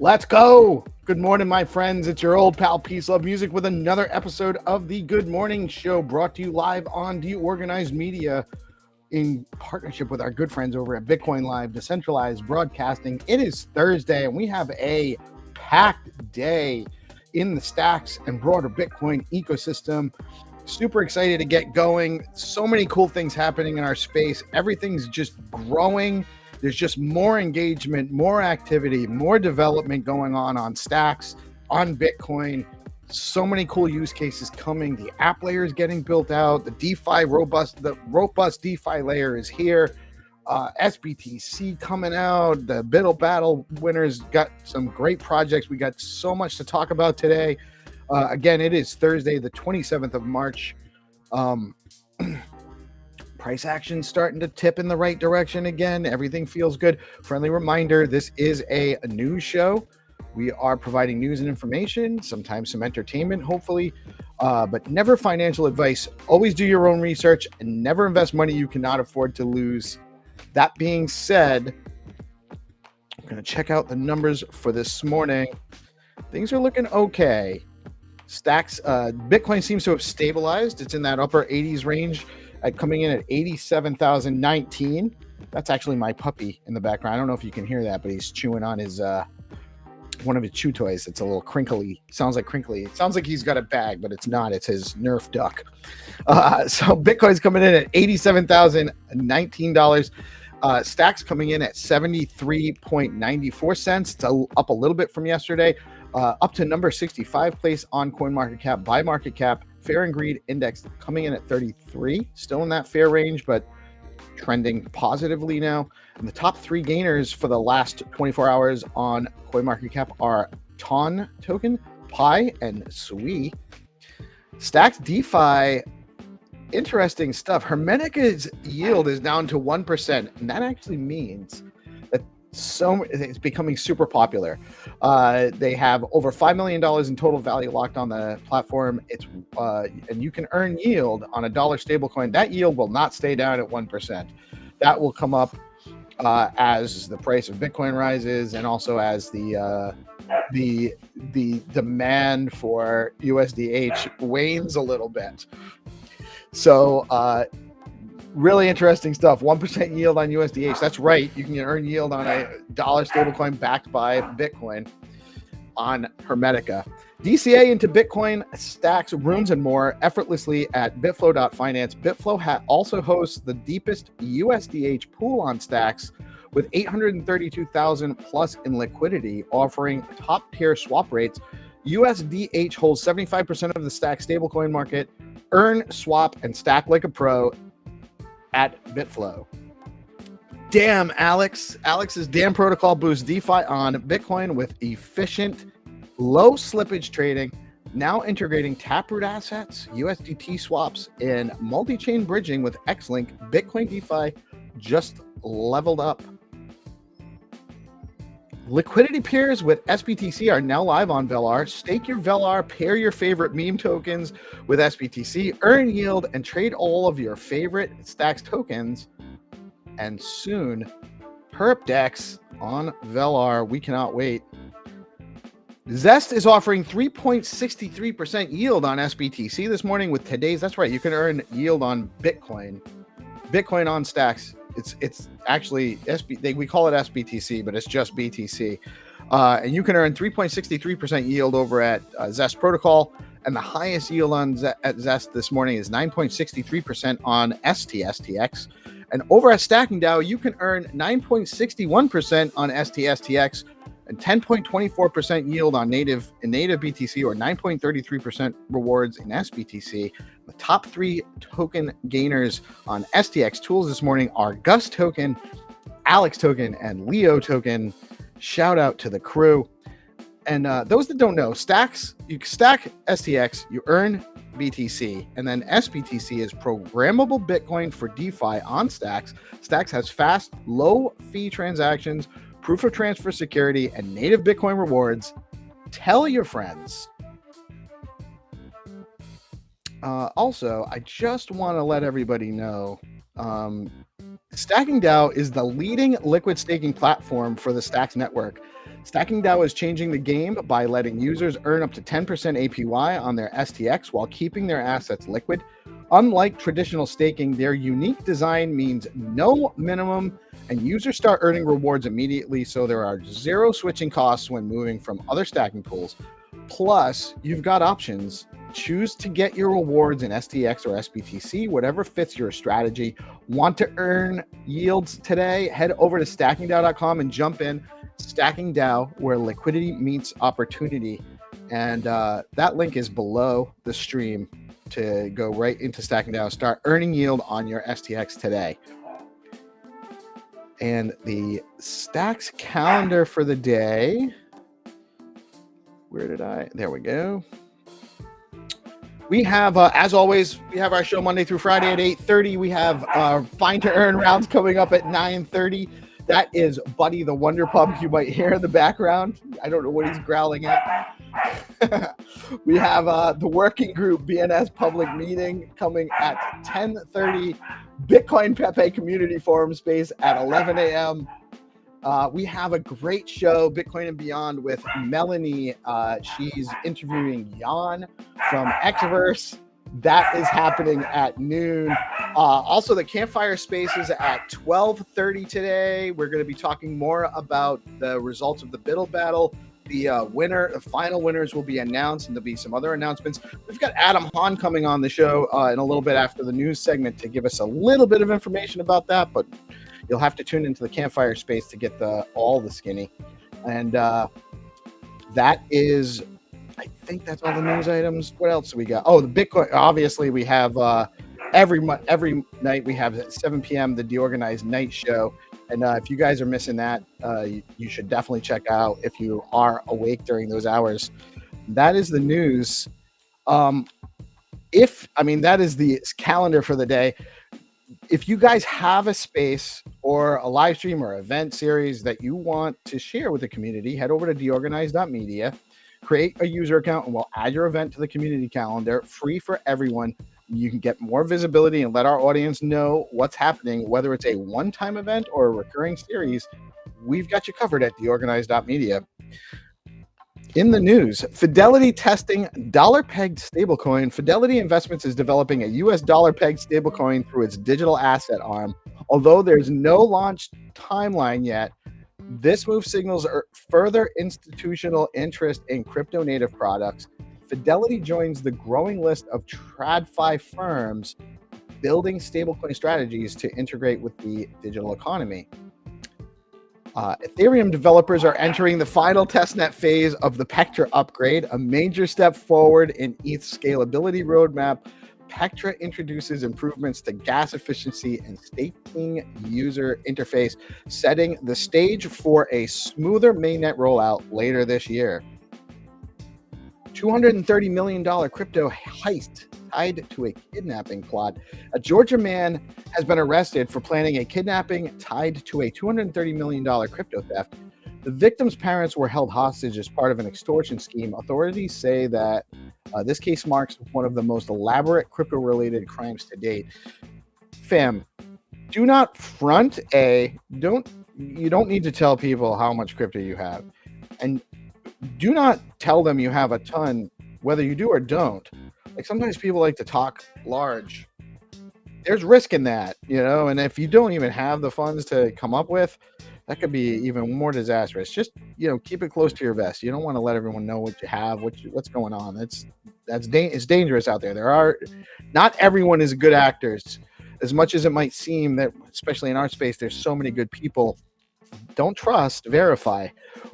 Let's go. Good morning, my friends. It's your old pal PeaceLoveMusic with another episode of the Good Morning Show, brought to you live on DeOrganized Media in partnership with our good friends over at BitcoinLive, Decentralized Broadcasting. It is Thursday, and we have a packed day in the Stacks and broader Bitcoin ecosystem. Super excited to get going. So many cool things happening in our space. Everything's just growing. There's just more engagement, more activity, more development going on Stacks, on Bitcoin. So many cool use cases coming. The app layer is getting built out. The robust DeFi layer is here. SBTC coming out. The Buidl battle winners got some great projects. We got so much to talk about today. Again, it is Thursday, the 27th of March. Price action starting to tip in the right direction again. Everything feels good. Friendly reminder, this is a news show. We are providing news and information, sometimes some entertainment, hopefully, but never financial advice. Always do your own research and never invest money you cannot afford to lose. That being said, I'm going to check out the numbers for this morning. Things are looking okay. Stacks, Bitcoin seems to have stabilized. It's in that upper 80s range, coming in at 87,019. That's actually my puppy in the background. I don't know if you can hear that, but he's chewing on his one of his chew toys. It's a little crinkly. Sounds like crinkly. It sounds like he's got a bag, but it's not. It's his Nerf duck. So Bitcoin's coming in at $87,019. Stacks coming in at 73.94 cents. It's up a little bit from yesterday. Up to number 65 place on CoinMarketCap by market cap. Fair and Greed Index coming in at 33, still in that fair range, but trending positively now. And the top three gainers for the last 24 hours on CoinMarketCap are TON token, Pi, and Sui. Stacks DeFi, interesting stuff. Hermetica's yield is down to 1%, and that actually means that it's becoming super popular. They have over $5 million in total value locked on the platform. And you can earn yield on a dollar stablecoin. That yield will not stay down at 1%. That will come up as the price of Bitcoin rises, and also as the demand for USDH wanes a little bit. So really interesting stuff. 1% yield on USDH. That's right. You can earn yield on a dollar stablecoin backed by Bitcoin on Hermetica. DCA into Bitcoin, Stacks, Rooms, and more effortlessly at bitflow.finance. Bitflow also hosts the deepest USDH pool on Stacks with 832,000 plus in liquidity, offering top-tier swap rates. USDH holds 75% of the Stacks stablecoin market. Earn, swap, and stack like a pro at Bitflow. Damn, Alex. Alex's damn protocol boosts DeFi on Bitcoin with efficient, low slippage trading, now integrating Taproot assets, USDT swaps, and multi-chain bridging with Xlink. Bitcoin DeFi just leveled up. Liquidity pairs with SBTC are now live on Velar. Stake your Velar, pair your favorite meme tokens with SBTC, earn yield, and trade all of your favorite Stacks tokens. And soon, perp decks on Velar. We cannot wait. Zest is offering 3.63% yield on SBTC this morning with today's. That's right. You can earn yield on Bitcoin. Bitcoin on Stacks. It's actually we call it SBTC, but it's just BTC. And you can earn 3.63% yield over at Zest Protocol. And the highest yield on at Zest this morning is 9.63% on STSTX. And over at Stacking DAO, you can earn 9.61% on STSTX and 10.24% yield on native BTC, or 9.33% rewards in SBTC. The top three token gainers on STX tools this morning are Gus token, Alex token, and Leo token. Shout out to the crew. And those that don't know, you stack STX, you earn BTC, and then SBTC is programmable Bitcoin for DeFi on Stacks. Stacks has fast, low fee transactions, proof of transfer security, and native Bitcoin rewards. Tell your friends. Also, I just want to let everybody know, Stacking DAO is the leading liquid staking platform for the Stacks network. Stacking DAO is changing the game by letting users earn up to 10% APY on their STX while keeping their assets liquid. Unlike traditional staking, their unique design means no minimum, and users start earning rewards immediately, so there are zero switching costs when moving from other stacking pools. Plus, you've got options. Choose to get your rewards in STX or SBTC, whatever fits your strategy. Want to earn yields today? Head over to stackingdow.com and jump in. Stacking DAO, where liquidity meets opportunity. And that link is below the stream to go right into Stacking DAO. Start earning yield on your STX today. And the Stacks calendar for the day. There we go. We have, as always, we have our show Monday through Friday at 8:30. We have Find to Earn rounds coming up at 9:30. That is Buddy the Wonder Pub. You might hear in the background. I don't know what he's growling at. We have the working group BNS public meeting coming at 10:30. Bitcoin Pepe community forum space at 11 a.m. We have a great show, Bitcoin and Beyond, with Melanie. She's interviewing Jan from Xverse. That is happening at noon. Also, the campfire space is at 12:30 today. We're going to be talking more about the results of the Buidl battle. The final winners will be announced, and there'll be some other announcements. We've got Adam Hahn coming on the show in a little bit after the news segment to give us a little bit of information about that, but you'll have to tune into the campfire space to get all the skinny. And that is, I think that's all the news items. What else do we got? Oh, the Bitcoin. Obviously, we have every night we have at 7 p.m. the DeOrganized night show. And if you guys are missing that, you should definitely check out if you are awake during those hours. That is the news. That is the calendar for the day. If you guys have a space or a live stream or event series that you want to share with the community, head over to deorganized.media, create a user account, and we'll add your event to the community calendar, free for everyone. You can get more visibility and let our audience know what's happening, whether it's a one-time event or a recurring series. We've got you covered at deorganized.media. In the news, Fidelity testing dollar-pegged stablecoin. Fidelity Investments is developing a U.S. dollar-pegged stablecoin through its digital asset arm. Although there's no launch timeline yet, this move signals further institutional interest in crypto-native products. Fidelity joins the growing list of TradFi firms building stablecoin strategies to integrate with the digital economy. Ethereum developers are entering the final testnet phase of the Pectra upgrade, a major step forward in ETH's scalability roadmap. Pectra introduces improvements to gas efficiency and staking user interface, setting the stage for a smoother mainnet rollout later this year. $230 million crypto heist tied to a kidnapping plot. A Georgia man has been arrested for planning a kidnapping tied to a $230 million crypto theft. The victim's parents were held hostage as part of an extortion scheme. Authorities say that this case marks one of the most elaborate crypto-related crimes to date. Fam, do not front you don't need to tell people how much crypto you have. And do not tell them you have a ton, whether you do or don't. Like, sometimes people like to talk large. There's risk in that, and if you don't even have the funds to come up with, that could be even more disastrous. Just, keep it close to your vest. You don't want to let everyone know what you have, what's going on. It's dangerous out there. Not everyone is good actors. As much as it might seem that, especially in our space, there's so many good people. Don't trust, verify.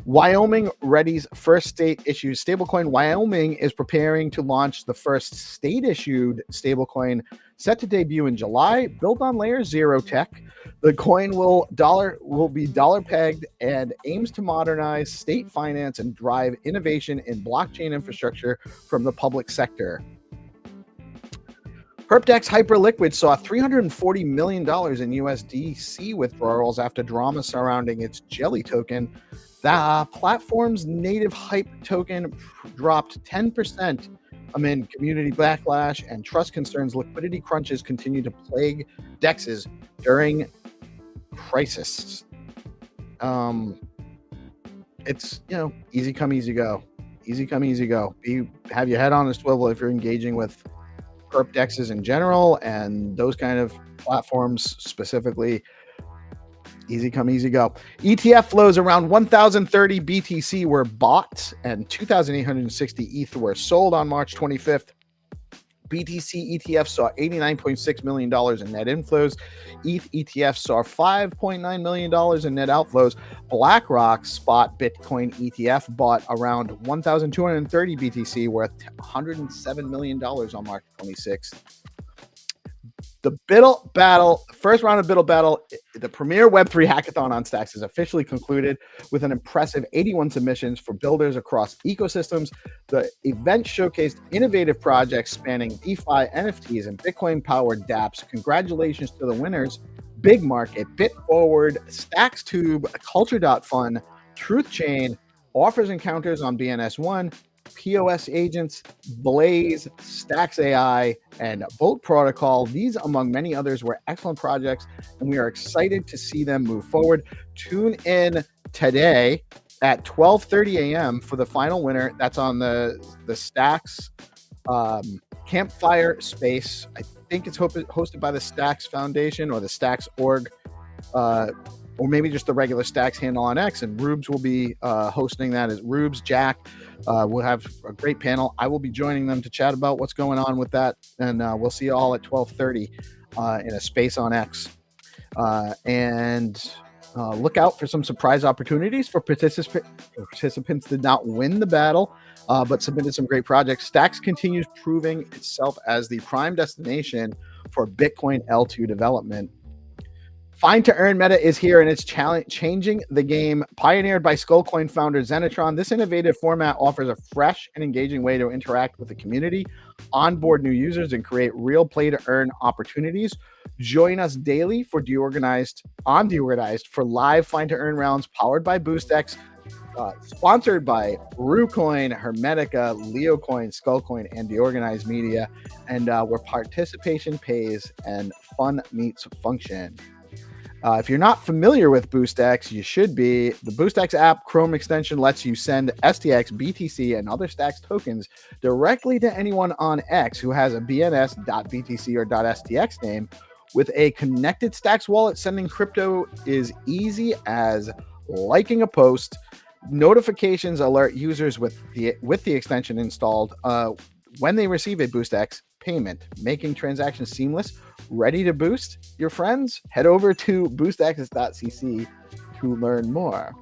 Wyoming readies first state-issued stablecoin. Wyoming is preparing to launch the first state-issued stablecoin, set to debut in July, built on Layer 0 tech. The coin will be dollar-pegged and aims to modernize state finance and drive innovation in blockchain infrastructure from the public sector. Perpdex Hyperliquid saw $340 million in USDC withdrawals after drama surrounding its Jelly token. The platform's native hype token dropped 10% amid community backlash and trust concerns. Liquidity crunches continue to plague DEXs during crisis. It's, easy come, easy go. Easy come, easy go. Have your head on a swivel if you're engaging with perp dexes in general and those kind of platforms specifically. Easy come, easy go. ETF flows around 1,030 BTC were bought and 2,860 ETH were sold on March 25th. BTC ETFs saw $89.6 million in net inflows. ETH ETFs saw $5.9 million in net outflows. BlackRock spot Bitcoin ETF bought around 1,230 BTC worth $107 million on March 26th. The Buidl battle, first round of Buidl battle, the premier Web3 hackathon on Stacks is officially concluded with an impressive 81 submissions for builders across ecosystems. The event showcased innovative projects spanning DeFi, NFTs, and Bitcoin-powered dApps. Congratulations to the winners: Big Market, BitForward, StacksTube, Culture.Fun, TruthChain, Offers Encounters on BNS1, POS Agents, Blaze, Stacks AI, and Bolt Protocol. These, among many others, were excellent projects, and we are excited to see them move forward. Tune in today at 12:30 a.m. for the final winner. That's on the Stacks Campfire Space. I think it's hosted by the Stacks Foundation or the Stacks org, or maybe just the regular Stacks handle on X, and Rubes will be hosting that as Rubes, Jack. We'll have a great panel. I will be joining them to chat about what's going on with that, and we'll see you all at 12:30 in a space on X. And look out for some surprise opportunities for participants did not win the battle, but submitted some great projects. Stacks continues proving itself as the prime destination for Bitcoin L2 development. Find to Earn meta is here, and it's changing the game. Pioneered by Skullcoin founder Xenitron, this innovative format offers a fresh and engaging way to interact with the community, onboard new users, and create real play-to-earn opportunities. Join us daily for DeOrganized for live Find to Earn rounds powered by BoostX, sponsored by Rucoin, Hermetica, LeoCoin, Skullcoin, and DeOrganized Media, and where participation pays and fun meets function. If you're not familiar with BoostX, you should be. The BoostX app Chrome extension lets you send STX, BTC, and other Stacks tokens directly to anyone on X who has a BNS.BTC or .STX name. With a connected Stacks wallet, sending crypto is easy as liking a post. Notifications alert users with the extension installed when they receive a BoostX payment, making transactions seamless. Ready to boost your friends? Head over to boostx.cc to learn more.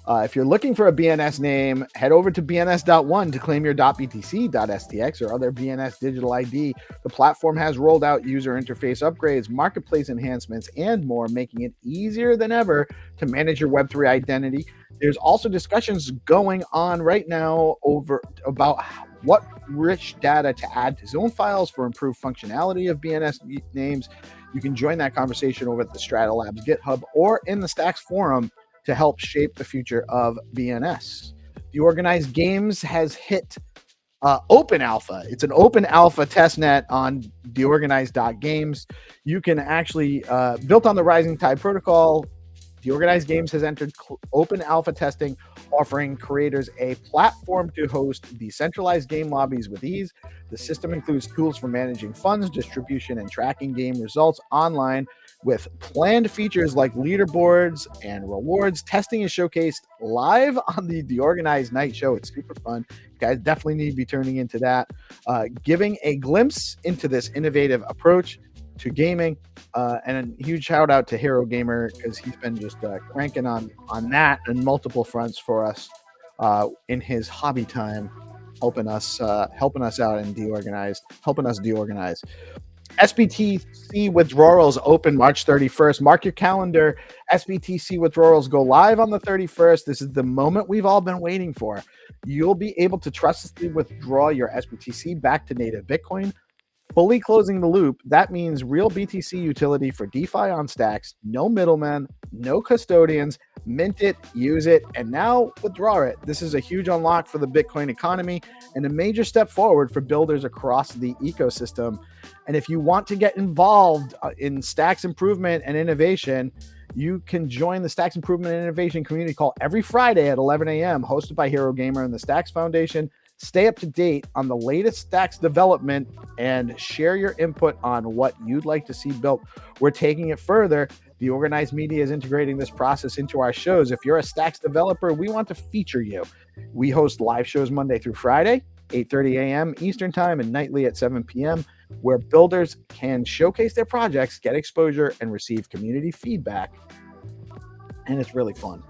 If you're looking for a BNS name, head over to bns.one to claim your .btc, .stx, or other BNS digital ID. The platform has rolled out user interface upgrades, marketplace enhancements, and more, making it easier than ever to manage your Web3 identity. There's also discussions going on right now about what rich data to add to zone files for improved functionality of BNS names. You can join that conversation over at the Strata Labs GitHub or in the Stacks forum to help shape the future of BNS. DeOrganized Games has hit open alpha. It's an open alpha testnet on DeOrganized.games. You can actually, built on the Rising Tide protocol, DeOrganized Games has entered open alpha testing, offering creators a platform to host decentralized game lobbies with ease. The system includes tools for managing funds, distribution, and tracking game results online, with planned features like leaderboards and rewards. Testing is showcased live on the DeOrganized Night Show. It's super fun. You guys definitely need to be tuning into that. Giving a glimpse into this innovative approach to gaming, and a huge shout out to Hero Gamer, because he's been just cranking on that and multiple fronts for us in his hobby time, helping us out in DeOrganized, helping us deorganize. SBTC withdrawals open March 31st. Mark your calendar. SBTC withdrawals go live on the 31st. This is the moment we've all been waiting for. You'll be able to trustlessly withdraw your SBTC back to native Bitcoin, fully closing the loop. That means real BTC utility for DeFi on Stacks. No middlemen, no custodians. Mint it, use it, and now withdraw it. This is a huge unlock for the Bitcoin economy and a major step forward for builders across the ecosystem. And if you want to get involved in Stacks improvement and innovation, you can join the Stacks Improvement and Innovation Community Call every Friday at 11 a.m., hosted by Hero Gamer and the Stacks Foundation. Stay up to date on the latest Stacks development and share your input on what you'd like to see built. We're taking it further. DeOrganized Media is integrating this process into our shows. If you're a Stacks developer, we want to feature you. We host live shows Monday through Friday, 8:30 a.m. Eastern Time, and nightly at 7 p.m., where builders can showcase their projects, get exposure, and receive community feedback. And it's really fun.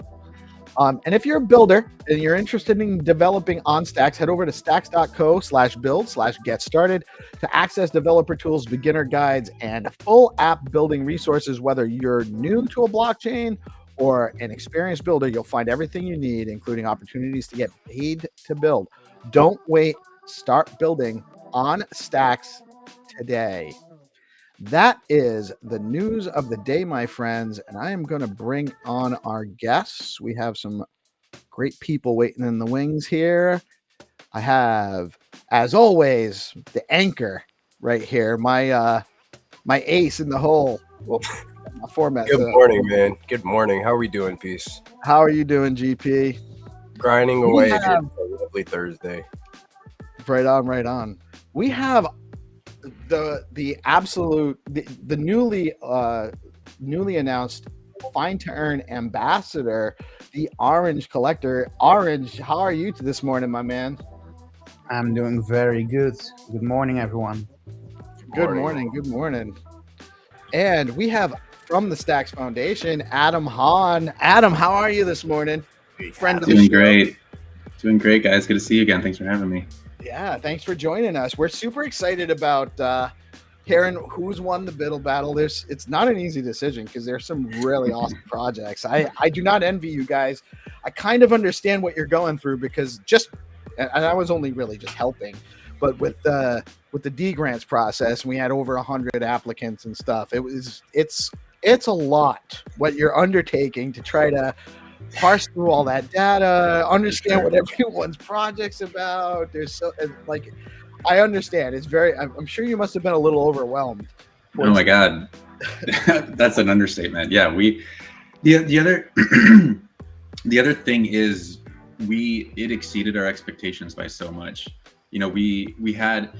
And if you're a builder and you're interested in developing on Stacks, head over to stacks.co/build/get started to access developer tools, beginner guides, and full app building resources. Whether you're new to a blockchain or an experienced builder, you'll find everything you need, including opportunities to get paid to build. Don't wait. Start building on Stacks today. That is the news of the day, my friends, and I am going to bring on our guests. We have some great people waiting in the wings here. I have, as always, the anchor right here, my ace in the hole. Well, my format. Good morning, man. Good morning. How are we doing, Peace? How are you doing, GP? Grinding away here for a lovely Thursday. Right on. We have the newly announced Fine to Earn ambassador, the Orange Collector. Orange, how are you this morning, my man? I'm doing very good. Good morning, everyone. Good morning. And we have from the Stacks Foundation, Adam Hahn. Adam, how are you this morning? Friend of the show. Doing great, guys. Good to see you again. Thanks for having me. Yeah, thanks for joining us. We're super excited about hearing who's won the Buidl battle. It's not an easy decision because there's some really awesome projects. I do not envy you guys. I kind of understand what you're going through because and I was only really just helping, but with the D grants process, we had over 100 applicants and stuff. It's a lot what you're undertaking to try to parse through all that data, understand what everyone's project's about. I understand. It's I'm sure you must have been a little overwhelmed. Oh my God. That's an understatement. Yeah. The other thing is it exceeded our expectations by so much. You know, we had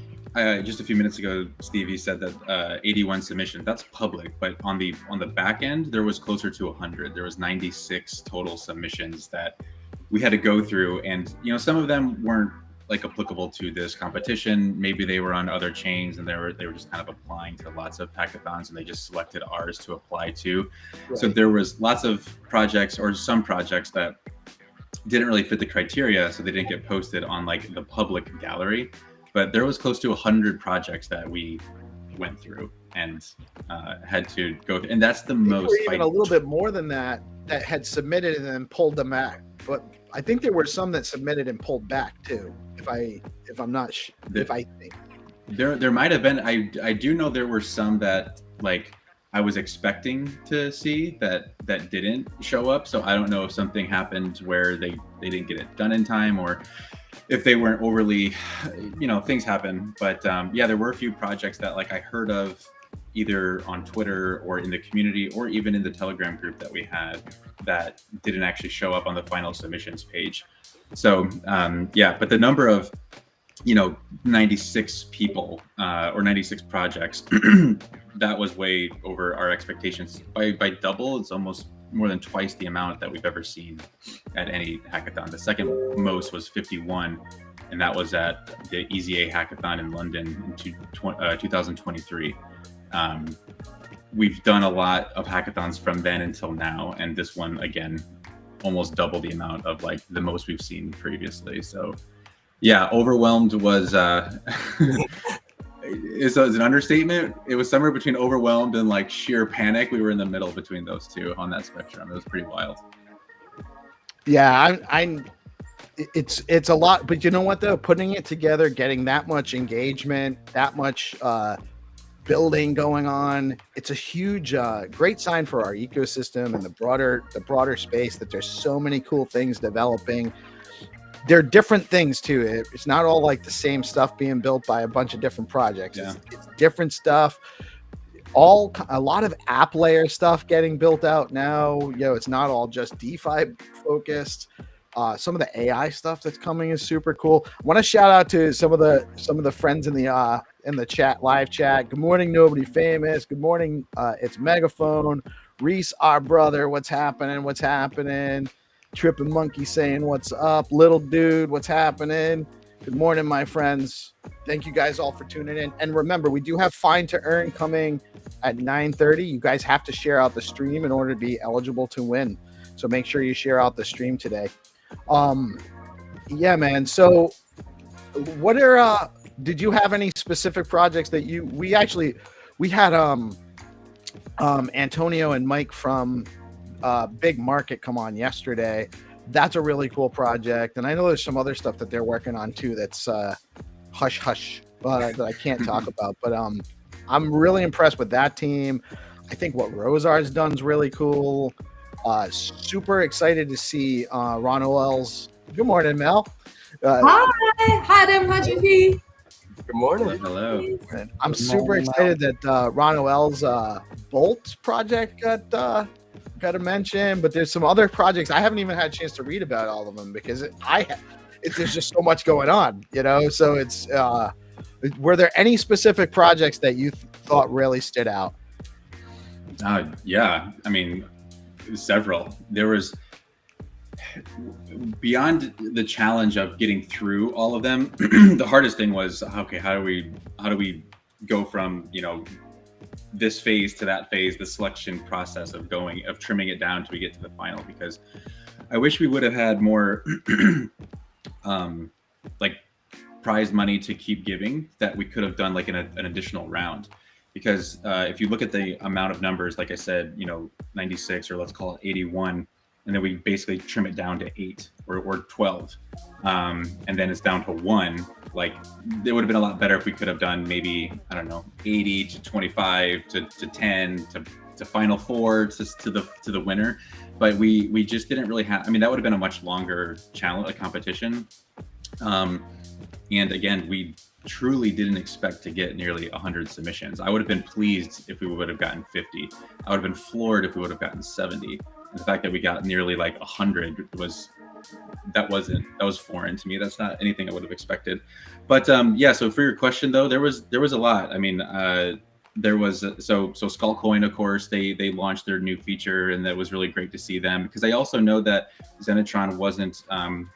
just a few minutes ago, Stevie said that 81 submissions. That's public, but on the back end, there was closer to 100. There was 96 total submissions that we had to go through, and some of them weren't applicable to this competition. Maybe they were on other chains, and they were just kind of applying to lots of hackathons, and they just selected ours to apply to. Right. So there was lots of projects, or some projects that didn't really fit the criteria, so they didn't get posted on the public gallery. But there was close to 100 projects that we went through and had to go through. And that's the most. Even a little bit more than that had submitted and then pulled them back. But I think there were some that submitted and pulled back too. If I think there might have been. I do know there were some that I was expecting to see that didn't show up. So I don't know if something happened where they didn't get it done in time, or if they weren't overly, things happen. But there were a few projects that I heard of either on Twitter or in the community or even in the Telegram group that we had that didn't actually show up on the final submissions page. So but the number of 96 people or 96 projects, that was way over our expectations by double. It's almost more than twice the amount that we've ever seen at any hackathon. The second most was 51, and that was at the EZA hackathon in London in 2023. We've done a lot of hackathons from then until now, and this one again almost double the amount of the most we've seen previously. So yeah, overwhelmed was is an understatement. It was somewhere between overwhelmed and sheer panic. We were in the middle between those two on that spectrum. It was pretty wild. Yeah, it's a lot, but you know what though? Putting it together, getting that much engagement, that much building going on, it's a huge, great sign for our ecosystem and the broader space that there's so many cool things developing. They're different things too. It's not all the same stuff being built by a bunch of different projects. Yeah. It's different stuff. A lot of app layer stuff getting built out now. It's not all just DeFi focused. Some of the AI stuff that's coming is super cool. I want to shout out to some of the friends in the chat, live chat. Good morning, Nobody Famous. Good morning. It's Megaphone, Reese, our brother, what's happening? What's happening? Tripping Monkey saying, what's up? Little dude, what's happening? Good morning, my friends. Thank you guys all for tuning in. And remember, we do have Find to Earn coming at 9:30. You guys have to share out the stream in order to be eligible to win. So make sure you share out the stream today. Yeah, man. So what are did you have any specific projects that we had Antonio and Mike from Big Market come on yesterday. That's a really cool project, and I know there's some other stuff that they're working on too that's hush hush that I can't talk about, but I'm really impressed with that team. I think what Rosar's done is really cool. Super excited to see Ron Olel's. Good morning, Mel. Hi there, GP. Good morning. Hello. I'm super excited that Ron Olel's Bolt project got a mention, but there's some other projects I haven't even had a chance to read about all of them because there's just so much going on, So it's were there any specific projects that you thought really stood out? Yeah, I mean, several. There was, beyond the challenge of getting through all of them, the hardest thing was, okay, how do we go from this phase to that phase, the selection process of trimming it down till we get to the final, because I wish we would have had more like prize money to keep giving, that we could have done like an additional round. Because if you look at the amount of numbers, like I said, 96, or let's call it 81, and then we basically trim it down to 8 or 12, and then it's down to 1. Like, it would have been a lot better if we could have done maybe, I don't know, 80 to 25 to 10 to final 4 to the winner. But we just didn't really have. I mean, that would have been a much longer challenge, a competition. And again, we truly didn't expect to get nearly 100 submissions. I would have been pleased if we would have gotten 50. I would have been floored if we would have gotten 70. And the fact that we got nearly like 100 was foreign to me. That's not anything I would have expected. But yeah, so for your question though, there was a lot. I mean, there was so Skullcoin, of course, they launched their new feature, and that was really great to see them, because I also know that Xenitron wasn't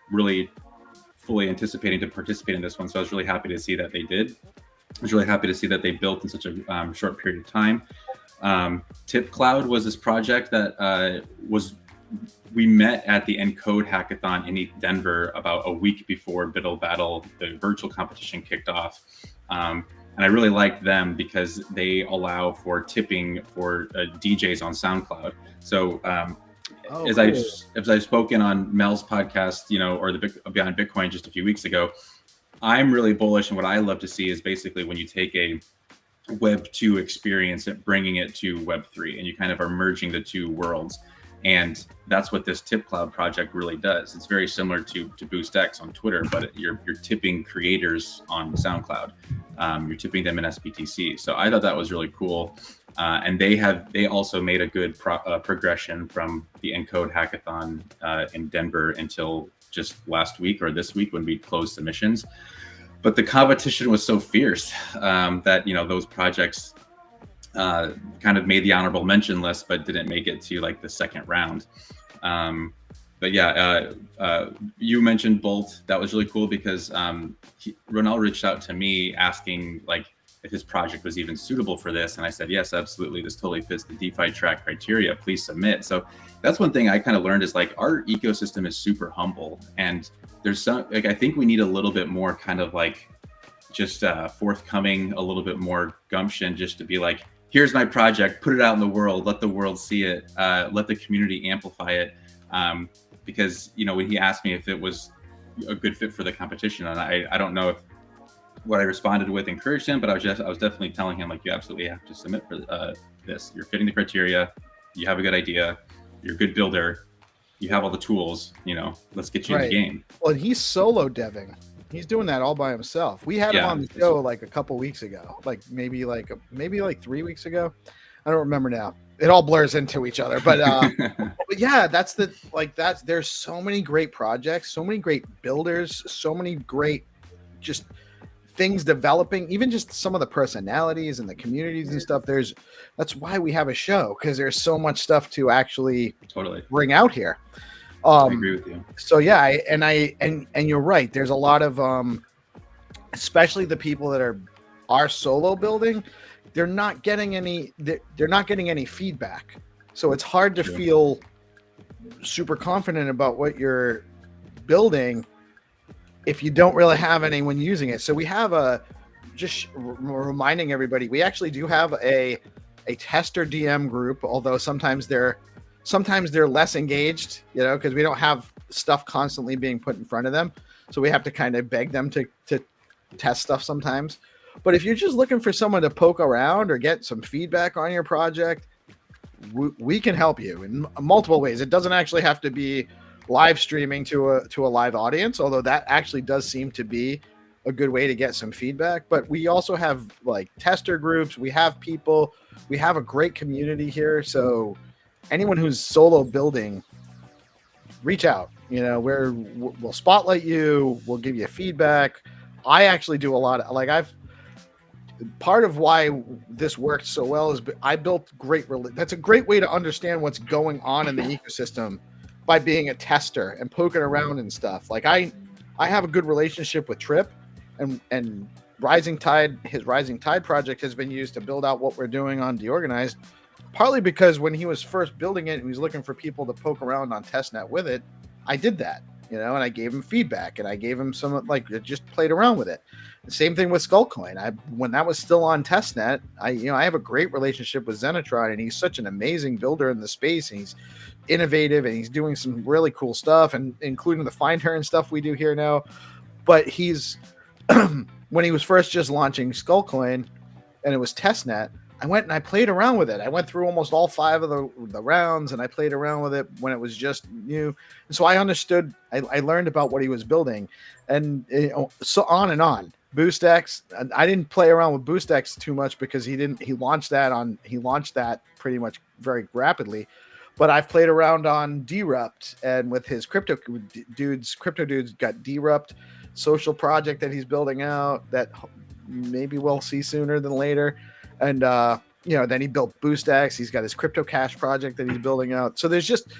really fully anticipating to participate in this one. So I was really happy to see that they did. I was really happy to see that they built in such a short period of time. Tip Cloud was this project that we met at the Encode Hackathon in Denver about a week before Buidl Battle, the virtual competition, kicked off. And I really liked them because they allow for tipping for DJs on SoundCloud. So as I've spoken on Mel's podcast, or the Beyond Bitcoin just a few weeks ago, I'm really bullish, and what I love to see is basically when you take a Web 2 experience and bringing it to Web 3, and you kind of are merging the two worlds. And that's what this Tip Cloud project really does. It's very similar to BoostX on Twitter, but you're tipping creators on SoundCloud. You're tipping them in SBTC. So I thought that was really cool. And they also made a good progression from the Encode Hackathon in Denver until just last week or this week when we closed submissions. But the competition was so fierce that those projects kind of made the honorable mention list, but didn't make it to like the second round. But yeah, you mentioned Bolt. That was really cool because Ronald reached out to me asking like if his project was even suitable for this, and I said yes, absolutely. This totally fits the DeFi track criteria. Please submit. So that's one thing I kind of learned is like our ecosystem is super humble, and there's some like I think we need a little bit more kind of like just forthcoming, a little bit more gumption, just to be like, here's my project, put it out in the world, let the world see it, let the community amplify it. Because when he asked me if it was a good fit for the competition, and I don't know if what I responded with encouraged him, but I was definitely telling him like, you absolutely have to submit for this. You're fitting the criteria, you have a good idea, you're a good builder, you have all the tools, let's get you in the game. Well, he's solo deving. He's doing that all by himself. We had him on the show like a couple weeks ago, like maybe 3 weeks ago. I don't remember now. It all blurs into each other, but yeah, there's so many great projects, so many great builders, so many great just things developing, even just some of the personalities and the communities and stuff. That's why we have a show, because there's so much stuff to actually Totally bring out here. I agree with you. So yeah, and you're right. There's a lot of especially the people that are solo building, they're not getting any feedback. So it's hard to feel super confident about what you're building if you don't really have anyone using it. So we have just reminding everybody, we actually do have a tester DM group, although sometimes they're less engaged, because we don't have stuff constantly being put in front of them. So we have to kind of beg them to test stuff sometimes. But if you're just looking for someone to poke around or get some feedback on your project, we can help you in multiple ways. It doesn't actually have to be live streaming to a live audience, although that actually does seem to be a good way to get some feedback. But we also have like tester groups. We have people. We have a great community here. So anyone who's solo building, reach out. We'll spotlight you. We'll give you feedback. I actually do a lot of part of why this worked so well is I built that's a great way to understand what's going on in the ecosystem by being a tester and poking around and stuff. Like I have a good relationship with Trip, and Rising Tide, his Rising Tide project has been used to build out what we're doing on DeOrganized, partly because when he was first building it and he was looking for people to poke around on testnet with it, I did that, and I gave him feedback and I gave him some, just played around with it. The same thing with Skullcoin. When that was still on testnet, I have a great relationship with Xenitron, and he's such an amazing builder in the space, and he's innovative, and he's doing some really cool stuff, and including the Find Her and stuff we do here now. But he's when he was first just launching Skullcoin and it was testnet, I went and I played around with it. I went through almost all 5 of the rounds, and I played around with it when it was just new. And so I understood, I learned about what he was building, and so on and on. BoostX, I didn't play around with BoostX too much because he launched that pretty much very rapidly. But I've played around on Derupt, and with his crypto dudes got Derupt social project that he's building out that maybe we'll see sooner than later. And then he built BoostX. He's got his crypto cash project that he's building out. So there's just,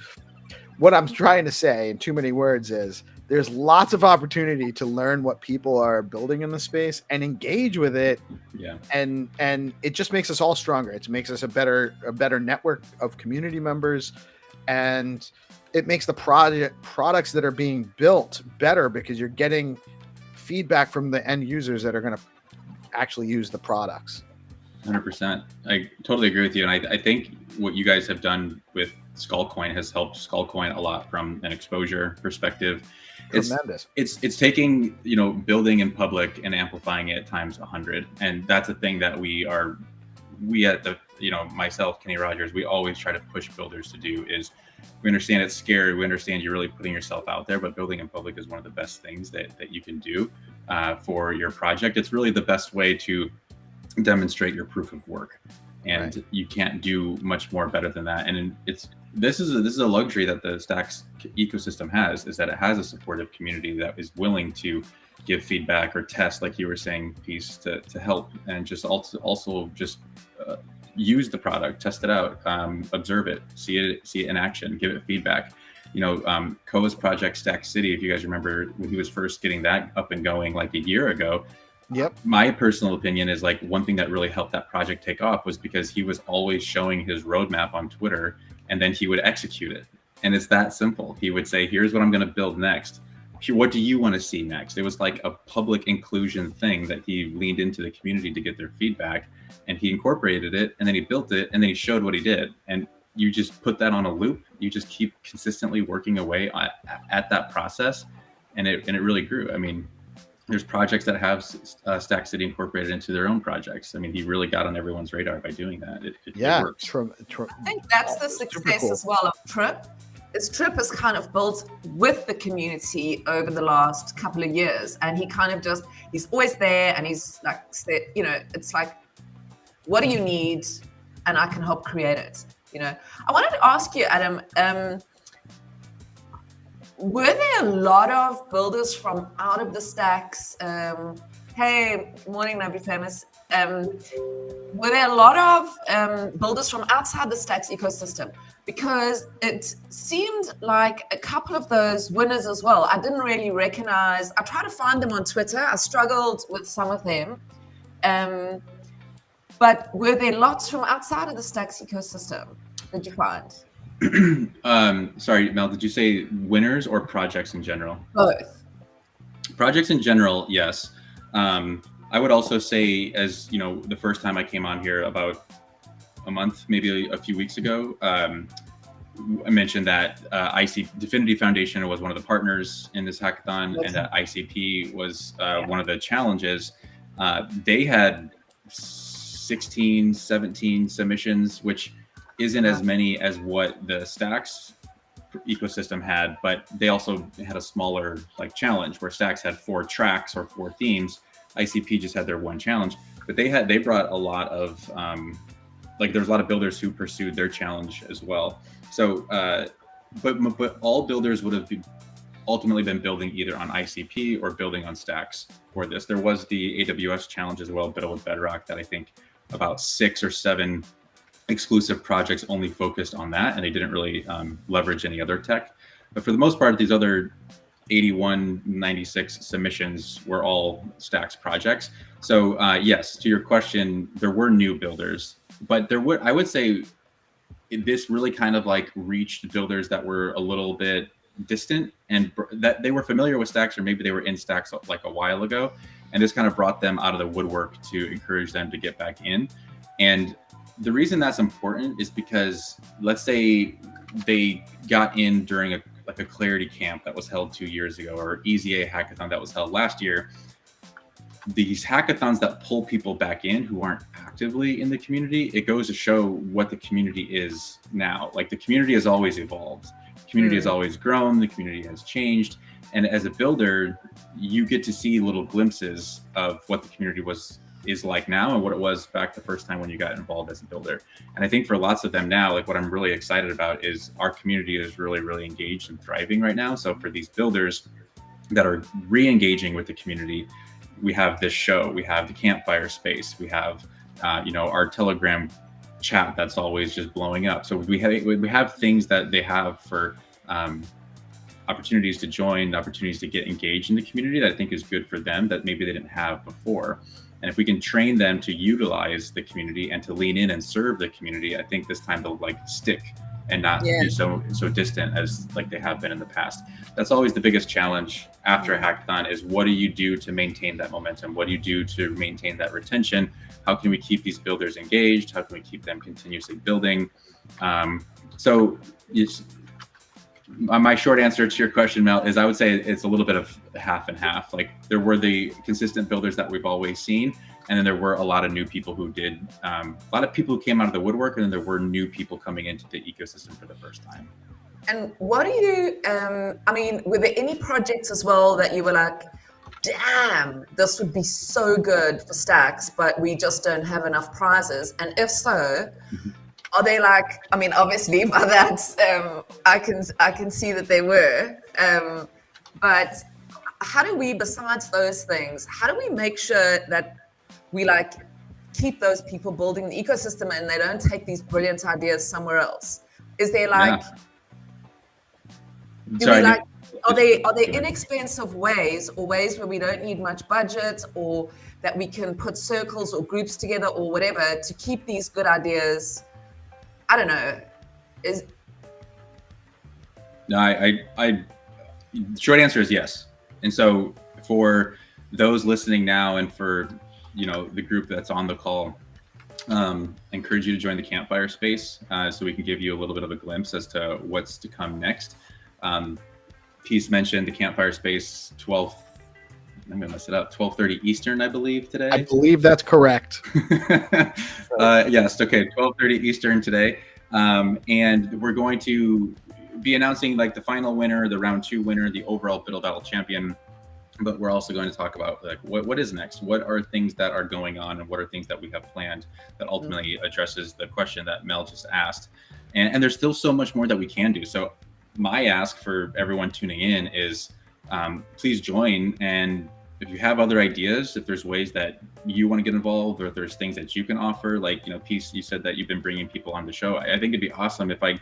what I'm trying to say in too many words is, there's lots of opportunity to learn what people are building in the space and engage with it. Yeah. And it just makes us all stronger. It makes us a better network of community members, and it makes the products that are being built better because you're getting feedback from the end users that are going to actually use the products. 100%. I totally agree with you. And I think what you guys have done with Skullcoin has helped Skullcoin a lot from an exposure perspective. Tremendous. It's taking, building in public and amplifying it times 100. And that's a thing that we at the, myself, Kenny Rogers, we always try to push builders to do. Is we understand it's scary. We understand you're really putting yourself out there, but building in public is one of the best things that you can do for your project. It's really the best way to demonstrate your proof of work, and right. You can't do much more better than that. And this is a luxury that the Stacks ecosystem has, is that it has a supportive community that is willing to give feedback or test, like you were saying, Peace, to help, and just also just use the product, test it out, observe it, see it in action, give it feedback. Koa's project Stack City, if you guys remember when he was first getting that up and going like a year ago. Yep. My personal opinion is like one thing that really helped that project take off was because he was always showing his roadmap on Twitter, and then he would execute it. And it's that simple. He would say, here's what I'm going to build next. What do you want to see next? It was like a public inclusion thing that he leaned into the community to get their feedback, and he incorporated it, and then he built it, and then he showed what he did. And you just put that on a loop. You just keep consistently working away at that process. And it really grew. I mean, there's projects that have Stack City incorporated into their own projects. I mean, he really got on everyone's radar by doing that. It works. I think that's the success as well of Trip. Trip has kind of built with the community over the last couple of years, and he kind of he's always there, and he's like, it's like, what do you need? And I can help create it. I wanted to ask you, Adam, were there a lot of builders from out of the Stacks Hey, morning, Nabi Famous. Were there a lot of builders from outside the Stacks ecosystem? Because it seemed like a couple of those winners as well. I didn't really recognize. I tried to find them on Twitter. I struggled with some of them. But were there lots from outside of the Stacks ecosystem? Did you find? Sorry, Mel, did you say winners or projects in general? Both. Projects in general, yes. I would also say, as you know, the first time I came on here about a month, maybe a few weeks ago, I mentioned that Definity Foundation was one of the partners in this hackathon, and that ICP was one of the challenges. They had 16, 17 submissions, which isn't as many as what the Stacks ecosystem had, but they also had a smaller challenge where Stacks had 4 tracks or 4 themes. ICP just had their one challenge, but they brought a lot of there's a lot of builders who pursued their challenge as well. So but all builders would have ultimately been building either on ICP or building on Stacks for this. There was the AWS challenge as well, Buidl with Bedrock, that I think about 6 or 7 exclusive projects only focused on that, and they didn't really leverage any other tech. But for the most part, these other 81, 96 submissions were all Stacks projects. So yes, to your question, there were new builders, but I would say this really kind of reached builders that were a little bit distant and that they were familiar with Stacks, or maybe they were in Stacks a while ago, and this kind of brought them out of the woodwork to encourage them to get back in. And the reason that's important is because, let's say they got in during a Clarity camp that was held 2 years ago, or EZA hackathon that was held last year. These hackathons that pull people back in who aren't actively in the community, it goes to show what the community is now. The community has always evolved. The community has always grown. The community has changed. And as a builder, you get to see little glimpses of what the community is like now and what it was back the first time when you got involved as a builder. And I think for lots of them now, what I'm really excited about is our community is really, really engaged and thriving right now. So for these builders that are re-engaging with the community, we have this show, we have the campfire space, we have our Telegram chat that's always just blowing up. So we have things that they have for opportunities to join, opportunities to get engaged in the community that I think is good for them that maybe they didn't have before. And if we can train them to utilize the community and to lean in and serve the community, I think this time they'll stick and not be so distant as they have been in the past. That's always the biggest challenge after a hackathon is, what do you do to maintain that momentum? What do you do to maintain that retention? How can we keep these builders engaged? How can we keep them continuously building? My short answer to your question, Mel, is I would say it's a little bit of half and half. There were the consistent builders that we've always seen, and then there were a lot of new people who did, a lot of people who came out of the woodwork, and then there were new people coming into the ecosystem for the first time. And what do you, were there any projects as well that you were like, damn, this would be so good for Stacks, but we just don't have enough prizes? And if so, are they obviously by that, I can see that they were, but how do we, besides those things, how do we make sure that we keep those people building the ecosystem and they don't take these brilliant ideas somewhere else? Is there are there inexpensive ways, or ways where we don't need much budget, or that we can put circles or groups together or whatever to keep these good ideas? I don't know. I short answer is yes. And so for those listening now, and for the group that's on the call, I encourage you to join the campfire space so we can give you a little bit of a glimpse as to what's to come next. Peace mentioned the campfire space 12:30 Eastern, I believe, today. I believe that's correct. Yes, okay, 12:30 Eastern today. And we're going to be announcing the final winner, the round 2 winner, the overall Buidl Battle champion. But we're also going to talk about what is next? What are things that are going on, and what are things that we have planned that ultimately addresses the question that Mel just asked. And there's still so much more that we can do. So my ask for everyone tuning in is please join and you have other ideas, if there's ways that you want to get involved, or if there's things that you can offer, like, Peace, you said that you've been bringing people on the show. I think it'd be awesome if I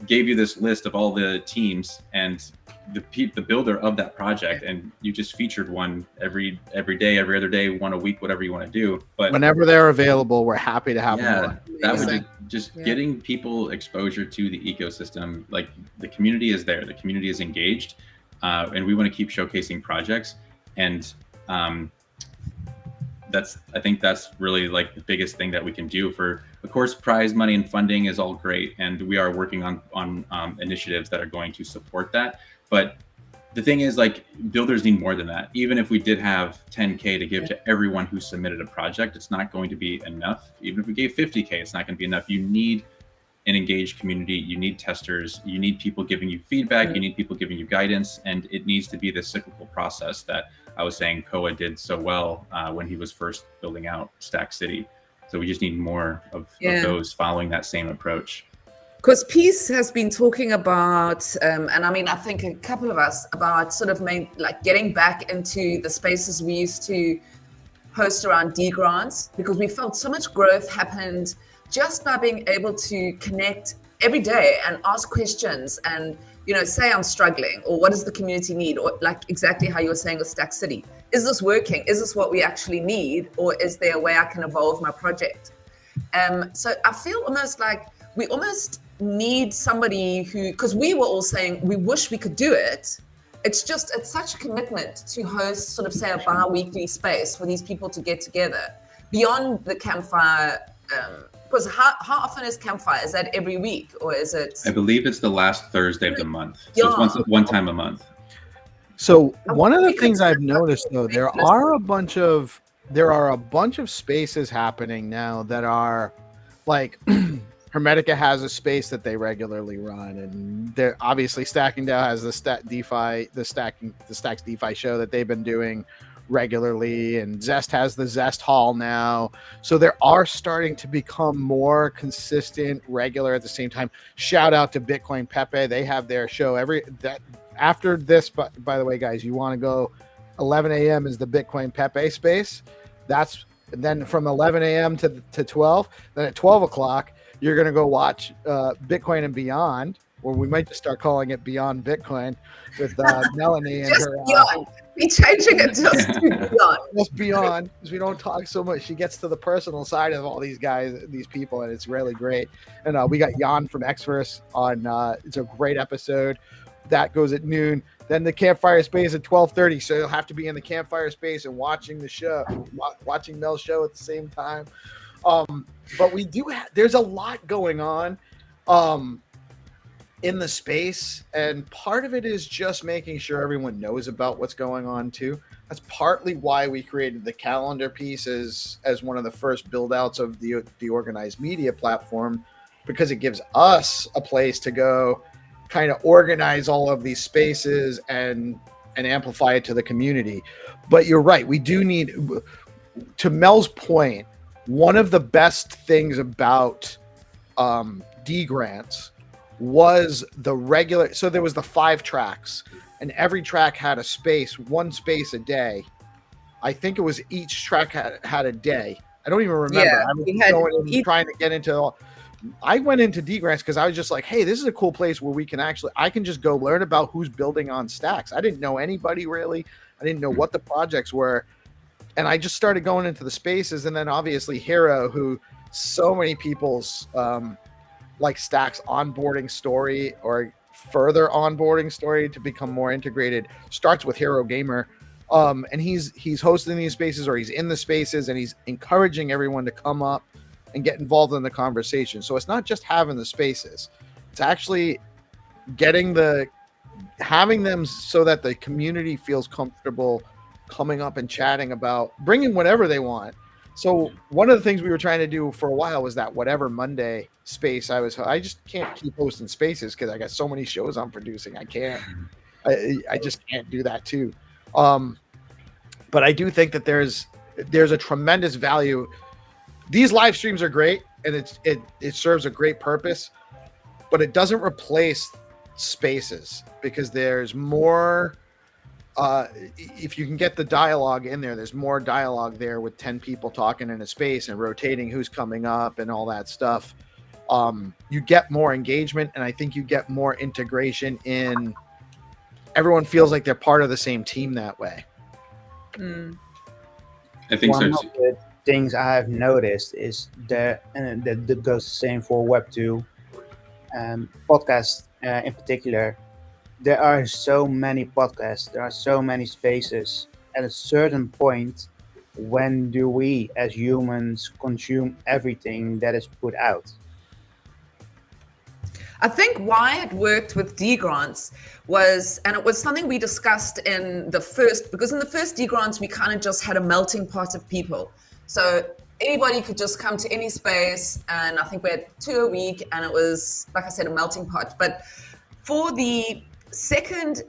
gave you this list of all the teams and the builder of that project, and you just featured one every day, every other day, one a week, whatever you want to do. But whenever they're available, we're happy to have them on. that would just getting people exposure to the ecosystem. Like, the community is there, the community is engaged, and we want to keep showcasing projects. And I think that's really like the biggest thing that we can do. For, of course, prize money and funding is all great, and we are working on initiatives that are going to support that. But the thing is, like, builders need more than that. Even if we did have 10K to give to everyone who submitted a project, it's not going to be enough. Even if we gave 50K, it's not going to be enough. You need an engaged community. You need testers. You need people giving you feedback. You need people giving you guidance. And it needs to be this cyclical process that I was saying Koa did so well when he was first building out Stack City. So we just need more of those following that same approach. Because Peace has been talking about, and I mean, I think a couple of us, about sort of getting back into the spaces we used to host around D grants, because we felt so much growth happened just by being able to connect every day and ask questions and, say I'm struggling, or what does the community need, or like exactly how you were saying with Stack City. Is this working? Is this what we actually need? Or is there a way I can evolve my project? So I feel almost like we almost need somebody who, because we were all saying we wish we could do it. It's such a commitment to host sort of, say, a bi-weekly space for these people to get together beyond the campfire. Because how often is campfire? Is that every week, or is it? I believe it's the last Thursday of the month. So it's one time a month. So one of the things I've noticed, though, there are a bunch of spaces happening now that are like Hermetica has a space that they regularly run, and they're obviously Stacking DAO has the Stacks DeFi show that they've been doing regularly, and Zest has the Zest Hall now. So there are starting to become more consistent, regular at the same time. Shout out to Bitcoin Pepe. They have their show after this, by the way, guys, you want to go 11 a.m. is the Bitcoin Pepe space. That's then from 11 a.m. to 12. Then at 12 o'clock, you're going to go watch Bitcoin and Beyond, or we might just start calling it Beyond Bitcoin with Melanie and her. Beyond. Be changing it just to Beyond. Just Beyond, because we don't talk so much. She gets to the personal side of all these guys, these people, and it's really great. And we got Jan from Xverse on. It's a great episode. That goes at noon. Then the campfire space at 12:30. So you'll have to be in the campfire space and watching the show, watching Mel's show at the same time. But we do there's a lot going on in the space, and part of it is just making sure everyone knows about what's going on too. That's partly why we created the calendar piece as one of the first build outs of the DeOrganized media platform, because it gives us a place to go kind of organize all of these spaces and amplify it to the community. But you're right, we do need, to Mel's point, one of the best things about D grants was the regular, so there was the 5 tracks, and every track had a space, one space a day. I think it was each track had a day. I don't even remember. Yeah, I was trying to get into all. I went into D grants because I was just like, hey, this is a cool place where I can just go learn about who's building on stacks. I didn't know anybody really. I didn't know what the projects were. And I just started going into the spaces. And then obviously Hero, who so many people's like Stacks onboarding story or further onboarding story to become more integrated starts with Hero Gamer. And he's hosting these spaces, or he's in the spaces, and he's encouraging everyone to come up and get involved in the conversation. So it's not just having the spaces, it's actually having them so that the community feels comfortable coming up and chatting about bringing whatever they want. So one of the things we were trying to do for a while was that whatever Monday space I just can't keep hosting spaces because I got so many shows I'm producing. I just can't do that too. But I do think that there's a tremendous value. These live streams are great, and it serves a great purpose, but it doesn't replace spaces, because there's more if you can get the dialogue in there's more dialogue there with 10 people talking in a space and rotating who's coming up and all that stuff. You get more engagement, and I think you get more integration in. Everyone feels like they're part of the same team that way. I think One so of too. the things I have noticed is that, and that goes the same for Web2 podcasts in particular. There are so many podcasts, there are so many spaces. At a certain point, when do we as humans consume everything that is put out? I think why it worked with D grants was, and it was something we discussed in the first, because in the first D grants, we kind of just had a melting pot of people. So anybody could just come to any space, and I think we had 2 a week, and it was, like I said, a melting pot. But for the second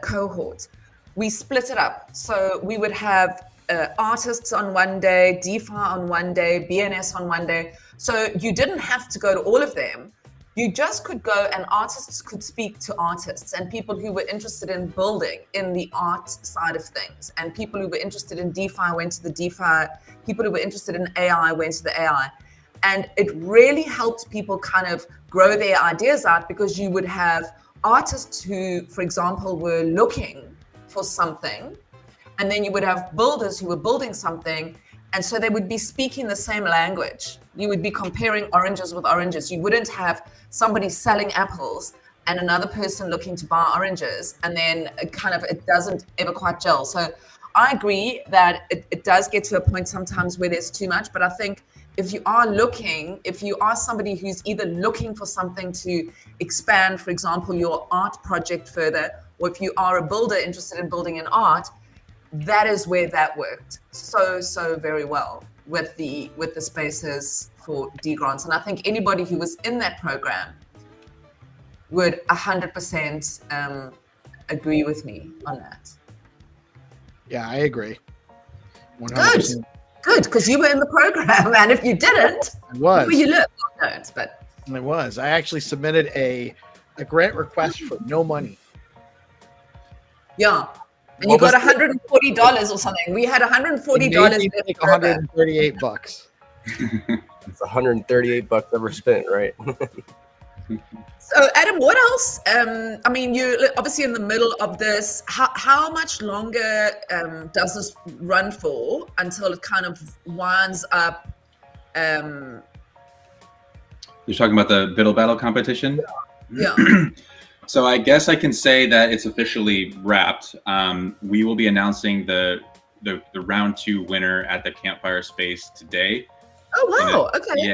cohort, we split it up. So we would have artists on one day, DeFi on one day, BNS on one day. So you didn't have to go to all of them. You just could go, and artists could speak to artists, and people who were interested in building in the art side of things, and people who were interested in DeFi went to the DeFi, people who were interested in AI went to the AI. And it really helped people kind of grow their ideas out, because you would have artists who, for example, were looking for something, and then you would have builders who were building something, and so they would be speaking the same language. You would be comparing oranges with oranges. You wouldn't have somebody selling apples and another person looking to buy oranges, and then it doesn't ever quite gel. So I agree that it does get to a point sometimes where there's too much, but I think if you are somebody who's either looking for something to expand, for example, your art project further, or if you are a builder interested in building in art, that is where that worked so very well with the spaces for D grants. And I think anybody who was in that program would 100% agree with me on that. Yeah, I agree. 100%. Good, because you were in the program, and if you didn't, It was. well, you look, don't, but It was. I actually submitted a grant request for no money. yeah. And What you got was $140 or something. We had $140. Like $138. It's $138 ever spent, right? So, Adam, what else? I mean, you're obviously in the middle of this. How much longer does this run for until it kind of winds up? You're talking about the Buidl battle competition? Yeah. So I guess I can say that it's officially wrapped. We will be announcing the round 2 winner at the campfire space today. Oh, wow. Okay.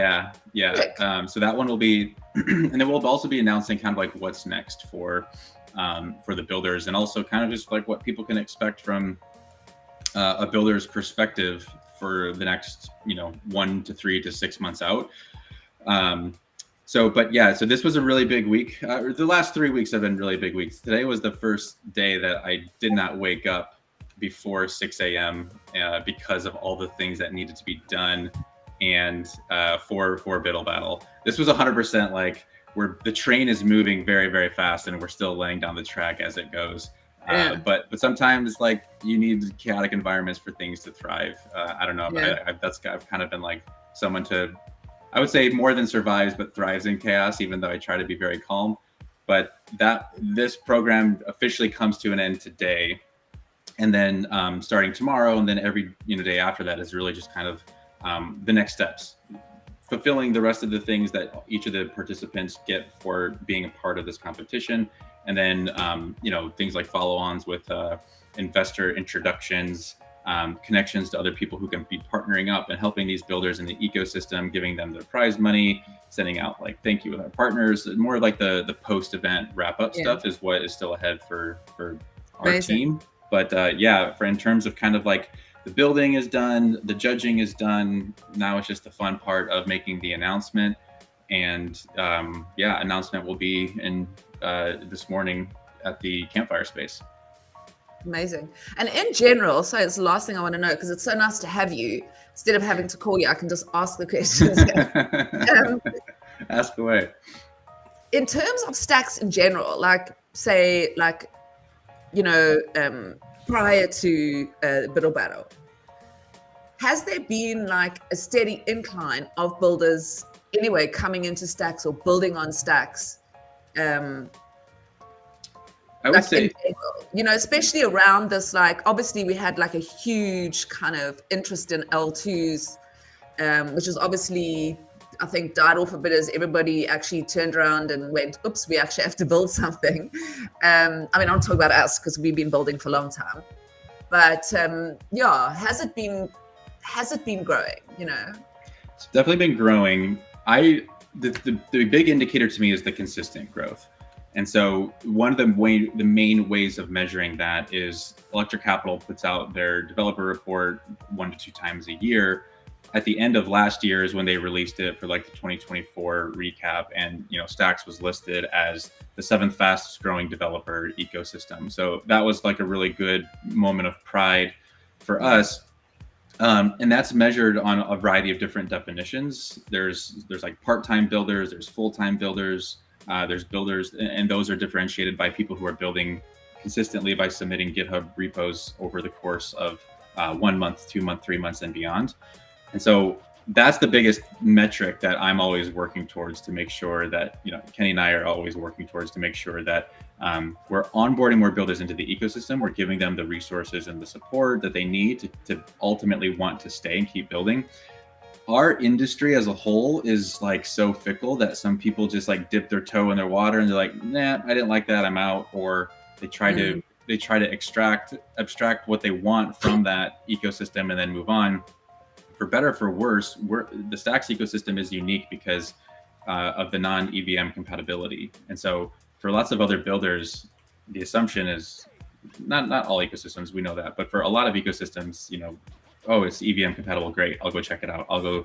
Yeah. So that one will be, and then we'll also be announcing kind of like what's next for the builders, and also kind of just like what people can expect from a builder's perspective for the next 1 to 3 to 6 months out. So this was a really big week. The last 3 weeks have been really big weeks. Today was the first day that I did not wake up before 6 a.m. Because of all the things that needed to be done and for Buidl battle. This was 100% like the train is moving very, very fast, and we're still laying down the track as it goes. Yeah. But sometimes like you need chaotic environments for things to thrive. I don't know. Yeah. I've kind of been like someone to, I would say, more than survives, but thrives in chaos, even though I try to be very calm. But this program officially comes to an end today. And then starting tomorrow, and then every day after that is really just kind of the next steps, fulfilling the rest of the things that each of the participants get for being a part of this competition. And then, things like follow-ons with investor introductions, connections to other people who can be partnering up and helping these builders in the ecosystem, giving them their prize money, sending out like thank you with our partners. More like the post-event wrap-up stuff is what is still ahead for our Amazing. team. But in terms of kind of like the building is done, the judging is done. Now it's just the fun part of making the announcement. And announcement will be in this morning at the campfire space. Amazing. And in general, so it's the last thing I want to know, because it's so nice to have you. Instead of having to call you, I can just ask the questions. Ask away. In terms of stacks in general, like say, prior to Buidl Battle, has there been like a steady incline of builders anyway coming into stacks or building on stacks? I would say, you know, especially around this, like obviously we had like a huge kind of interest in L2s, which is obviously, I think, died off a bit as everybody actually turned around and went, oops, we actually have to build something. I mean, I'm talking about us because we've been building for a long time. But yeah, has it been growing, you know? It's definitely been growing. The big indicator to me is the consistent growth. And so one of the main ways of measuring that is Electric Capital puts out their developer report 1 to 2 times a year. At the end of last year is when they released it for like the 2024 recap, and you know, Stacks was listed as the 7th fastest growing developer ecosystem. So that was like a really good moment of pride for us. And that's measured on a variety of different definitions. There's like part-time builders, there's full-time builders, there's builders, and those are differentiated by people who are building consistently by submitting GitHub repos over the course of 1 month, 2 months, 3 months, and beyond. And so that's the biggest metric that I'm always working towards to make sure that, you know, Kenny and I are always working towards to make sure that we're onboarding more builders into the ecosystem. We're giving them the resources and the support that they need to ultimately want to stay and keep building. Our industry as a whole is like so fickle that some people just like dip their toe in their water and they're like, nah, I didn't like that, I'm out. Or they try to abstract what they want from that ecosystem and then move on. For better or for worse, the Stacks ecosystem is unique because of the non-EVM compatibility. And so for lots of other builders, the assumption is, not all ecosystems, we know that, but for a lot of ecosystems, you know, oh, it's EVM compatible, great, I'll go check it out. I'll go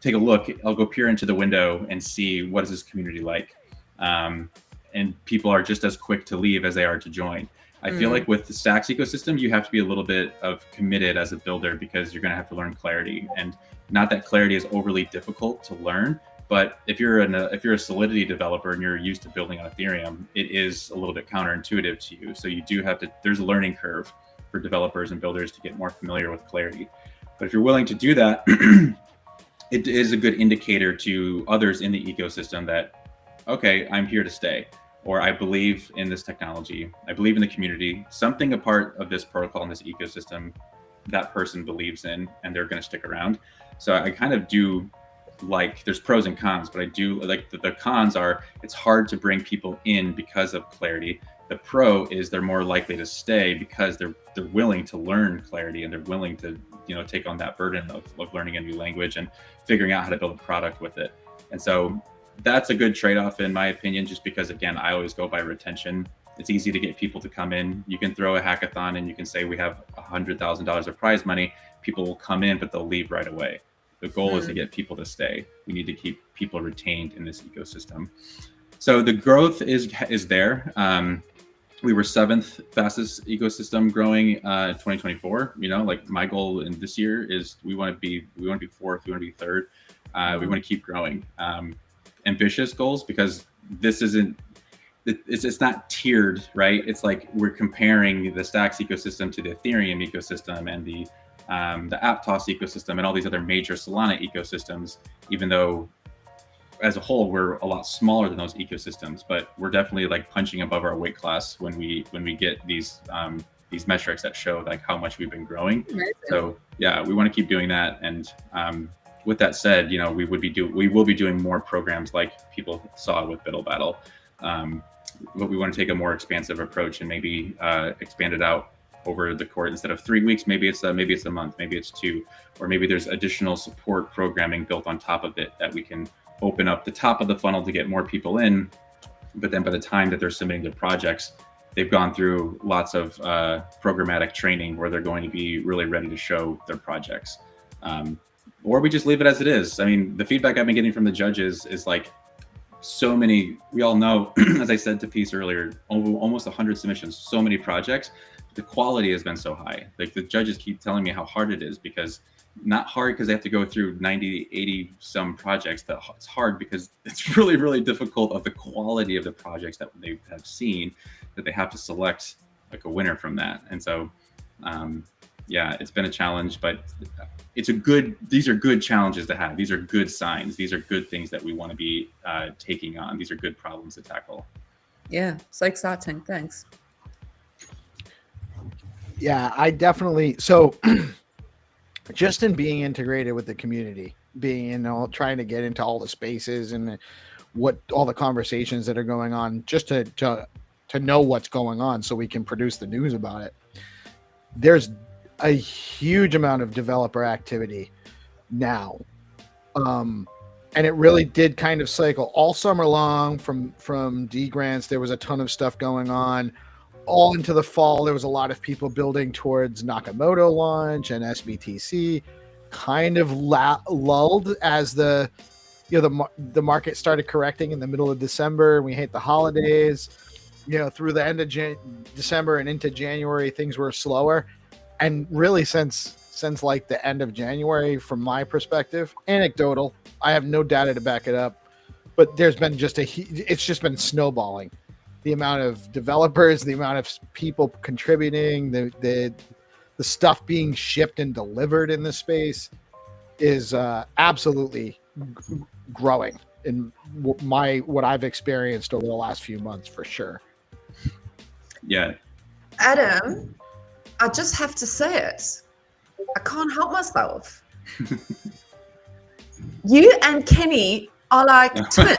take a look, I'll go peer into the window and see what is this community like. And people are just as quick to leave as they are to join. I feel like with the Stacks ecosystem, you have to be a little bit committed as a builder because you're going to have to learn Clarity, and not that Clarity is overly difficult to learn, but if you're a Solidity developer and you're used to building on Ethereum, it is a little bit counterintuitive to you. So you do have to. There's a learning curve for developers and builders to get more familiar with Clarity. But if you're willing to do that, it is a good indicator to others in the ecosystem that, okay, I'm here to stay. Or I believe in this technology, I believe in the community, something a part of this protocol and this ecosystem that person believes in, and they're going to stick around. So I kind of do like, there's pros and cons, but I do like the cons are it's hard to bring people in because of Clarity. The pro is they're more likely to stay because they're willing to learn Clarity, and they're willing to, you know, take on that burden of learning a new language and figuring out how to build a product with it. And so that's a good trade-off in my opinion, just because, again, I always go by retention. It's easy to get people to come in. You can throw a hackathon and you can say we have $100,000 of prize money. People will come in, but they'll leave right away. The goal is to get people to stay. We need to keep people retained in this ecosystem. So the growth is there. We were 7th fastest ecosystem growing in 2024. You know, like my goal in this year is we want to be 4th, we want to be 3rd. We want to keep growing. Ambitious goals, because this isn't, it's not tiered, right? It's like we're comparing the Stacks ecosystem to the Ethereum ecosystem and the Aptos ecosystem and all these other major Solana ecosystems, even though as a whole we're a lot smaller than those ecosystems, but we're definitely like punching above our weight class when we get these metrics that show like how much we've been growing. Amazing. So yeah, we want to keep doing that. And with that said, you know, we will be doing more programs like people saw with Buidl Battle, but we want to take a more expansive approach and maybe expand it out over the course. Instead of 3 weeks, maybe it's a month, maybe it's 2, or maybe there's additional support programming built on top of it that we can open up the top of the funnel to get more people in. But then by the time that they're submitting their projects, they've gone through lots of programmatic training where they're going to be really ready to show their projects. Or we just leave it as it is. I mean, the feedback I've been getting from the judges is like so many, we all know, as I said to Peace earlier, almost 100 submissions, so many projects. The quality has been so high. Like the judges keep telling me how hard it is, because not hard because they have to go through 90, 80 some projects. That it's hard because it's really, really difficult of the quality of the projects that they have seen, that they have to select like a winner from that. And so Yeah, it's been a challenge, but these are good challenges to have. These are good signs. These are good things that we want to be taking on. These are good problems to tackle. Yeah, so exciting. Thanks. Yeah, I definitely. So just in being integrated with the community, trying to get into all the spaces and what all the conversations that are going on, just to know what's going on so we can produce the news about it. There's a huge amount of developer activity now. And it really did kind of cycle all summer long from D grants. There was a ton of stuff going on. All into the fall, there was a lot of people building towards Nakamoto launch, and SBTC kind of lulled as the market started correcting in the middle of December. We hit the holidays, through the end of December and into January, things were slower. And really since like the end of January, from my perspective, anecdotal, I have no data to back it up, but there's been it's just been snowballing. The amount of developers, the amount of people contributing, the stuff being shipped and delivered in the space is absolutely growing in what I've experienced over the last few months, for sure. Yeah. Adam, I just have to say it. I can't help myself. You and Kenny are like twins.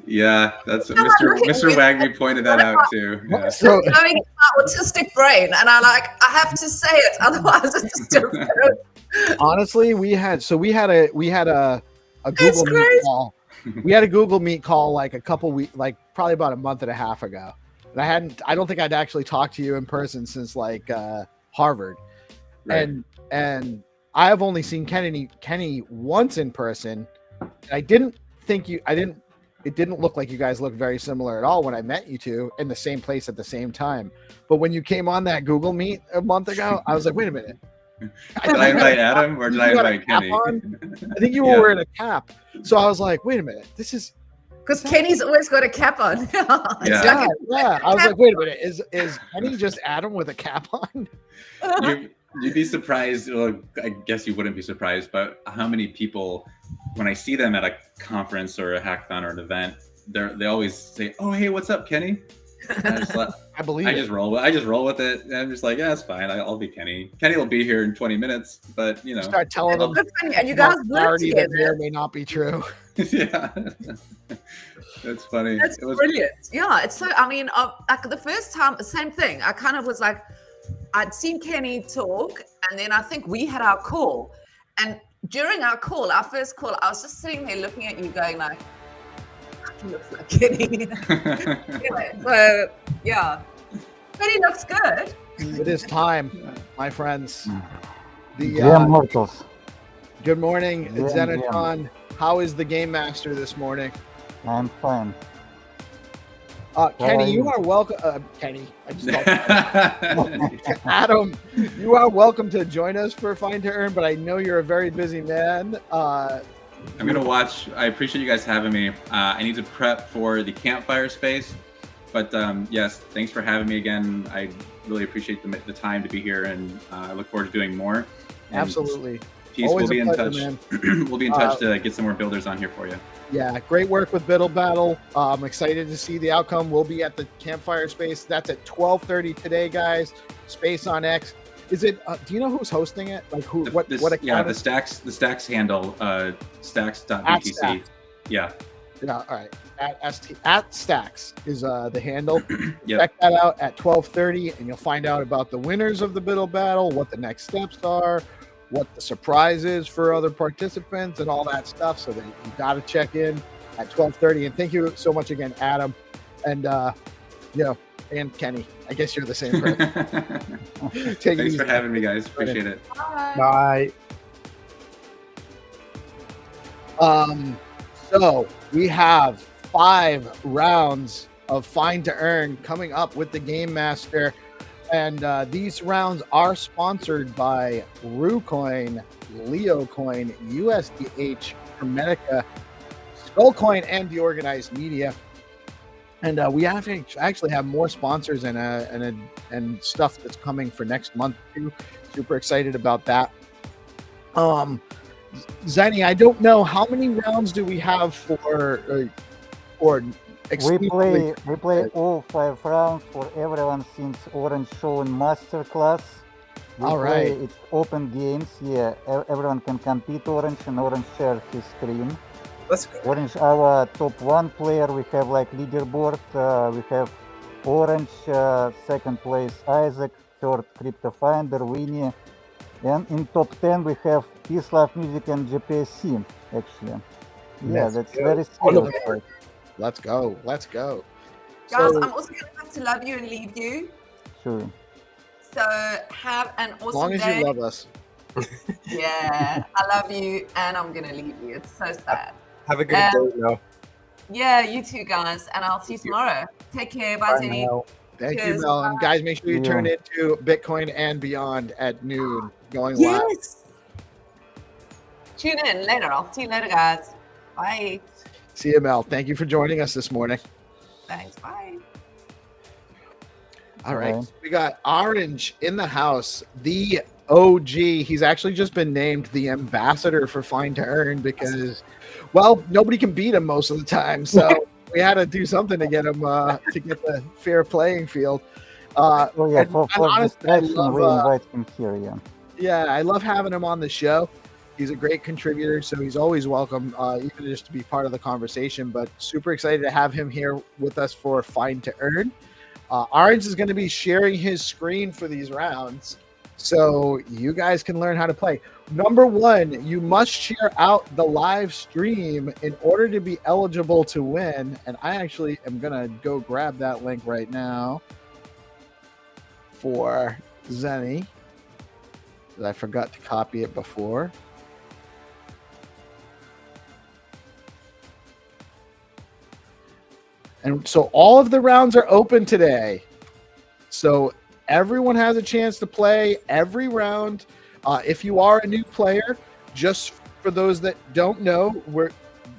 Yeah, that's what Mr. Wagner pointed that out too. Yeah. So, Knowing my autistic brain, and I have to say it, otherwise it's just honestly, we had a Google Meet call. We had a Google Meet call like a couple weeks, like probably about a month and a half ago. And I don't think I'd actually talked to you in person since like Harvard. Right. And I have only seen Kenny once in person. And it didn't look like you guys looked very similar at all when I met you two in the same place at the same time. But when you came on that Google Meet a month ago, I was like, wait a minute. Did I invite Adam or did I invite Kenny? I think you were wearing a cap. So I was like, wait a minute. This is because Kenny's always got a cap on. Yeah. I was like, wait a minute. Is Kenny just Adam with a cap on? You'd be surprised. Well, I guess you wouldn't be surprised, but how many people, when I see them at a conference or a hackathon or an event, they always say, "Oh, hey, what's up, Kenny?" I believe I just roll with it. And I'm just like, yeah, it's fine. I'll be Kenny. Kenny will be here in 20 minutes, but start telling them. And you guys work together. That may or may not be true. Yeah, that's funny. That's brilliant. Yeah, it's so. I mean, like the first time, same thing. I kind of was like, I'd seen Kenny talk, and then I think we had our call, and during our first call, I was just sitting there looking at you, going like, "He looks like Kenny." Anyway, so yeah, Kenny looks good. It is time, my friends. Mortals. Good morning, Xenitron. How is the Game Master this morning? I'm fine. Kenny, you are welcome. Kenny, I just Adam, you are welcome to join us for Find to Earn, but I know you're a very busy man. I'm gonna watch. I appreciate you guys having me. I need to prep for the campfire space, but yes, thanks for having me again. I really appreciate the time to be here, and I look forward to doing more. And absolutely. Peace. Always we'll be pleasure, in touch. We'll be in touch to get some more builders on here for you. Yeah, great work with Buidl Battle. I'm excited to see the outcome. We'll be at the campfire space. That's at 12:30 today, guys. Space on X. Is it? Do you know who's hosting it? Like who? What account? Yeah, the Stacks handle. Stacks.btc. Yeah. Yeah. All right. At Stacks is the handle. Yep. Check that out at 12:30, and you'll find out about the winners of the Buidl Battle, what the next steps are, what the surprise is for other participants, and all that stuff. So that you got to check in at 12:30. And thank you so much again, Adam, and and Kenny. I guess you're the same person. Thanks for having me, guys. Appreciate it. Bye. So we have 5 rounds of Find to Earn coming up with the Game Master. And these rounds are sponsored by RuCoin, LeoCoin, USDH, Hermetica, Skullcoin, and DeOrganized Media. And we actually have more sponsors and stuff that's coming for next month too. Super excited about that. Zenny, I don't know how many rounds do we have for We play all 5 rounds for everyone since Orange Show and Masterclass. All right. It's open games. Yeah, everyone can compete. Orange and Orange share his screen. Let's go. Orange, our top 1 player. We have like leaderboard. We have Orange, second place Isaac, third Crypto Finder, Winnie, and in top 10 we have PeaceLoveMusic and GPSC. Actually, yeah, that's very serious. Let's go. Guys, So, I'm also going to have to love you and leave you. Sure. So have an awesome as long as day. you love us. Yeah, I love you and I'm going to leave you. It's so sad. Have a good day now. Yeah, you too, guys. And I'll see you tomorrow. Take care. Bye, Zenny. Thank you, Cheers. Mel. And guys, make sure you Yeah. turn into Bitcoin and beyond at noon, going live. Yes. Tune in later. I'll see you later, guys. Bye. See you, Mel. Thank you for joining us this morning. Thanks. Bye. All right. Okay. We got Orange in the house, the OG. He's actually just been named the ambassador for Find to Earn because, well, nobody can beat him most of the time. So we had to do something to get him to get the fair playing field. Oh yeah, And for honestly, I distraction love, we invite him here. Yeah. Yeah, I love having him on the show. He's a great contributor, so he's always welcome, even just to be part of the conversation. But super excited to have him here with us for Find to Earn. Orange is going to be sharing his screen for these rounds, so you guys can learn how to play. Number 1, you must share out the live stream in order to be eligible to win. And I actually am going to go grab that link right now for Zenny. I forgot to copy it before. And so all of the rounds are open today. So everyone has a chance to play every round. If you are a new player, just for those that don't know,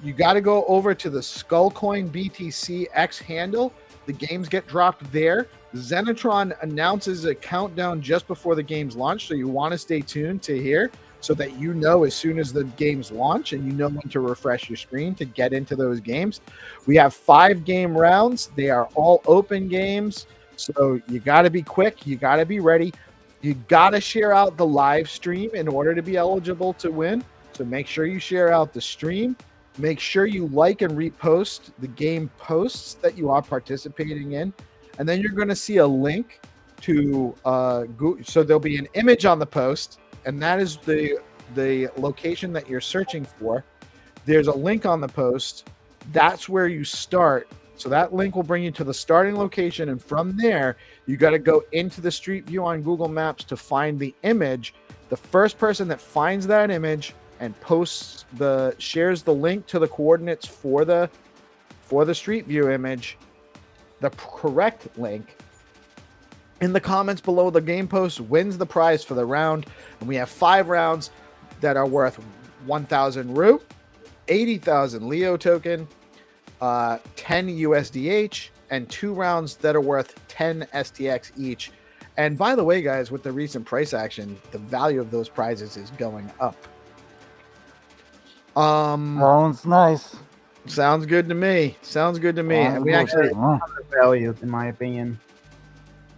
you got to go over to the Skullcoin BTC X handle. The games get dropped there. Xenitron announces a countdown just before the games launch, so you want to stay tuned to here so that you know as soon as the games launch and you know when to refresh your screen to get into those games. We have 5 game rounds. They are all open games, so you got to be quick. You got to be ready. You got to share out the live stream in order to be eligible to win. So make sure you share out the stream. Make sure you like and repost the game posts that you are participating in. And then you're going to see a link to Google. So there'll be an image on the post, and that is the location that you're searching for. There's a link on the post. That's where you start. So that link will bring you to the starting location, and from there, you got to go into the Street View on Google Maps to find the image. The first person that finds that image and shares the link to the coordinates for the Street View image, the correct link in the comments below the game post wins the prize for the round. And we have 5 rounds that are worth 1,000 Ru, 80,000 Leo token, 10 USDH, and 2 rounds that are worth 10 STX each. And by the way, guys, with the recent price action, the value of those prizes is going up. Sounds nice. Sounds good to me. And we actually Undervalued, in my opinion.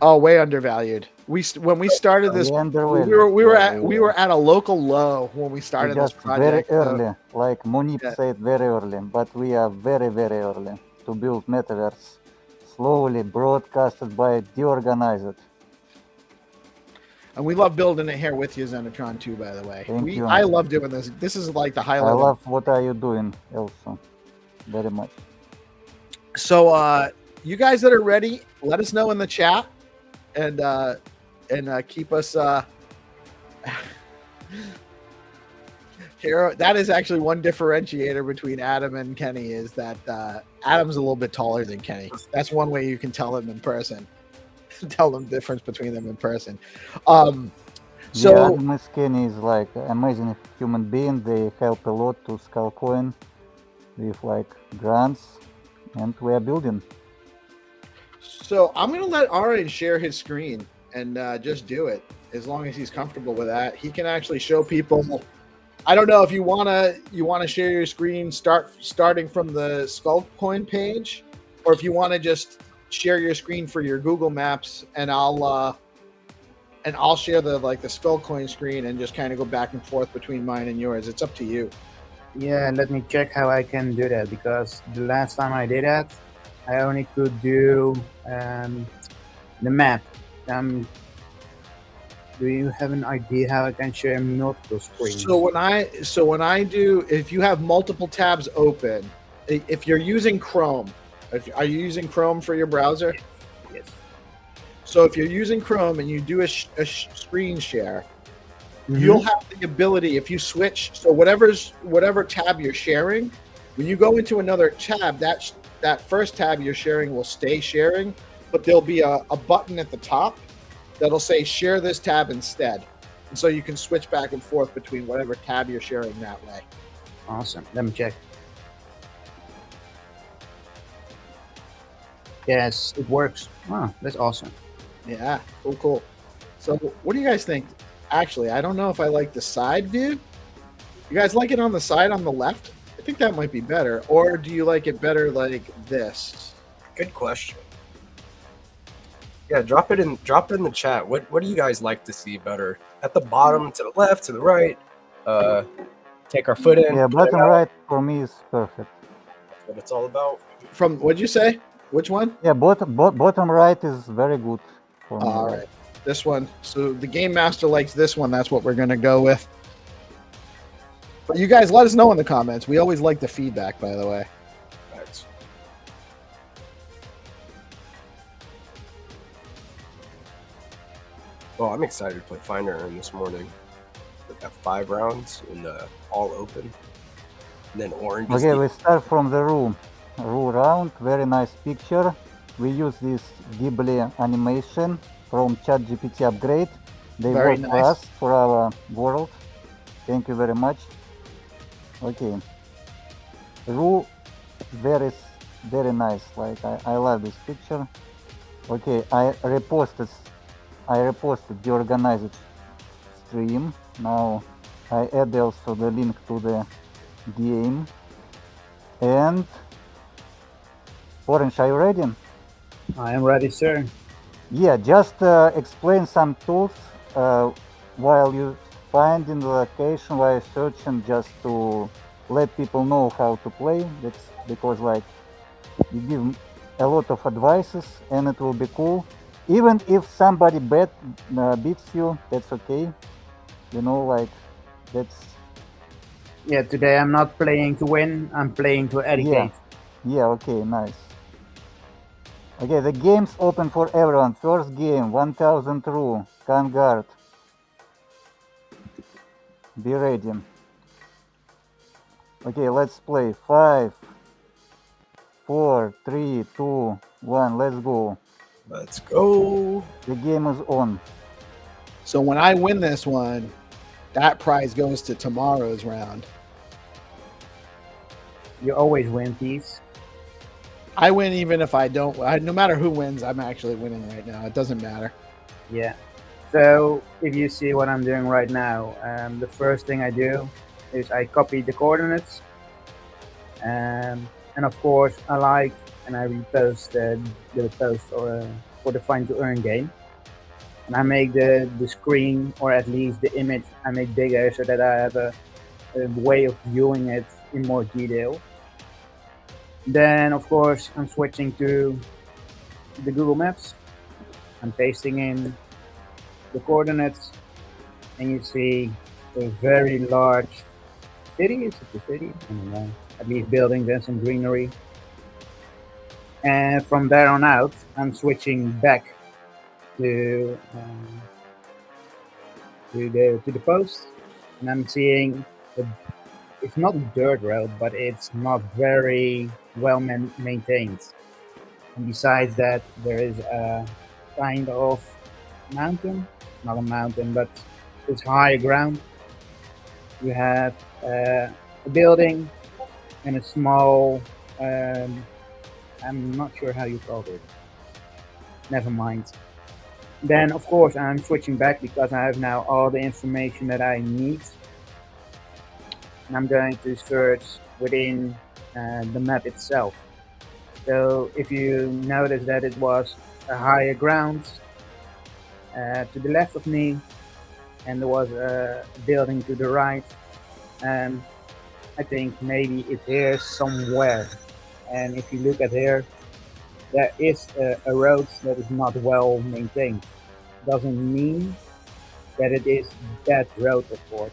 way undervalued. When we started this, we were at a local low when we started this just project. very early, like Munip Yeah. said, very early. But we are very, very early to build metaverse. Slowly broadcasted by DeOrganized. And we love building it here with you, Xenitron, too, by the way. Thank you. I love doing this. This is like the I highlight. love what are you doing also. Very much. So you guys that are ready, let us know in the chat and keep us here. That is actually one differentiator between Adam and Kenny is that Adam's a little bit taller than Kenny. That's one way you can tell them in person. Tell them the difference between them in person. So Miss Kenny is like amazing human being. They help a lot to Skullcoin with like grants, and we are building. So I'm gonna let Aaron share his screen and just do it as long as he's comfortable with that. He can actually show people. I don't know if you wanna share your screen starting from the Skull Coin page, or if you want to just share your screen for your Google Maps, and I'll share the Skull Coin screen and just kind of go back and forth between mine and yours. It's up to you. Yeah, let me check how I can do that, because the last time I did that, I only could do the map. Do you have an idea how I can share multiple screens? So when I do, if you have multiple tabs open, if you're using Chrome, are you using Chrome for your browser? Yes. So if you're using Chrome and you do a screen share, Mhm. you'll have the ability, if you switch, so whatever tab you're sharing, when you go into another tab, that first tab you're sharing will stay sharing, but there'll be a button at the top that'll say share this tab instead. And so you can switch back and forth between whatever tab you're sharing that way. Awesome. Let me check. Yes, it works. Wow, that's awesome. Yeah, cool. So what do you guys think? Actually, I don't know if I like the side view. You guys like it on the side on the left? I think that might be better. Or do you like it better like this? Good question. Yeah, drop it in the chat. What do you guys like to see better? At the bottom, to the left, to the right? Take our foot in. Yeah, put it bottom out. right for me is perfect. That's what it's all about. From what'd you say? Which one? Yeah, bottom right is very good for me. All right, this one. So the game master likes this one. That's what we're gonna go with. But you guys let us know in the comments. We always like the feedback, by the way. Thanks. Well, I'm excited to play Finder Earn this morning. We got 5 rounds and all open. And then orange. is Okay, the- we start from the room round. Very nice picture. We use this Ghibli animation from ChatGPT upgrade. They Very work for nice. us, for our world. Thank you very much. Okay. Rue, very nice. Like I love this picture. Okay, I reposted the organized stream. Now I add also the link to the game. And Orange, are you ready? I am ready, sir. Yeah, just explain some tools while you finding the location, while searching, just to let people know how to play. That's because like you give a lot of advices and it will be cool. Even if somebody beats you, that's okay. You know, like that's Yeah, today I'm not playing to win, I'm playing to educate. yeah, okay, nice. Okay, the game's open for everyone. First game, 1000 rule, can guard. Be ready. Okay, let's play. 5, 4, 3, 2, 1, let's go. Let's go. The game is on. So when I win this one, that prize goes to tomorrow's round. You always win, Peace. I win even if I don't. No matter who wins, I'm actually winning right now. It doesn't matter. Yeah. So if you see what I'm doing right now, the first thing I do is I copy the coordinates, and of course I like and I repost the post for the Find to Earn game, and I make the screen, or at least the image, I make bigger so that I have a way of viewing it in more detail. Then of course I'm switching to the Google Maps. I'm pasting in the coordinates, and you see a very large city. Is it a city? I don't know. At least buildings and some greenery. And from there on out, I'm switching back to the post, and I'm seeing it's not a dirt road, but it's not very well maintained. And besides that, there is a kind of mountain, not a mountain, but it's high ground. You have a building and a small, I'm not sure how you call it. never mind. Then, of course, I'm switching back because I have now all the information that I need. And I'm going to search within the map itself. So if you notice that it was a higher ground to the left of me, and there was a building to the right, I think maybe it's here somewhere. And if you look at here, there is a road that is not well maintained. Doesn't mean that it is that road, of course.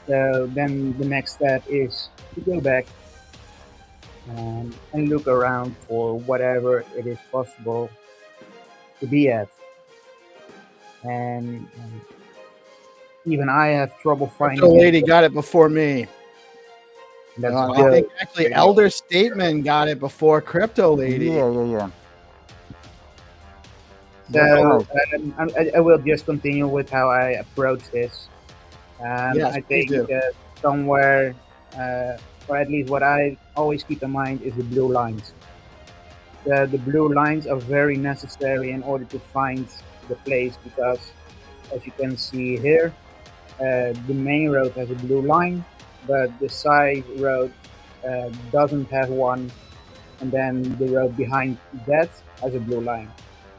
So then the next step is to go back and look around for whatever it is possible to be at. And even I have trouble finding The lady it. got it before me. That's I good. think actually Elder Statement got it before Crypto Lady. Yeah. So I will just continue with how I approach this. Yes, I please think do. somewhere, or at least what I always keep in mind, is the blue lines. The blue lines are very necessary in order to find the place, because as you can see here, the main road has a blue line, but the side road doesn't have one, and then the road behind that has a blue line.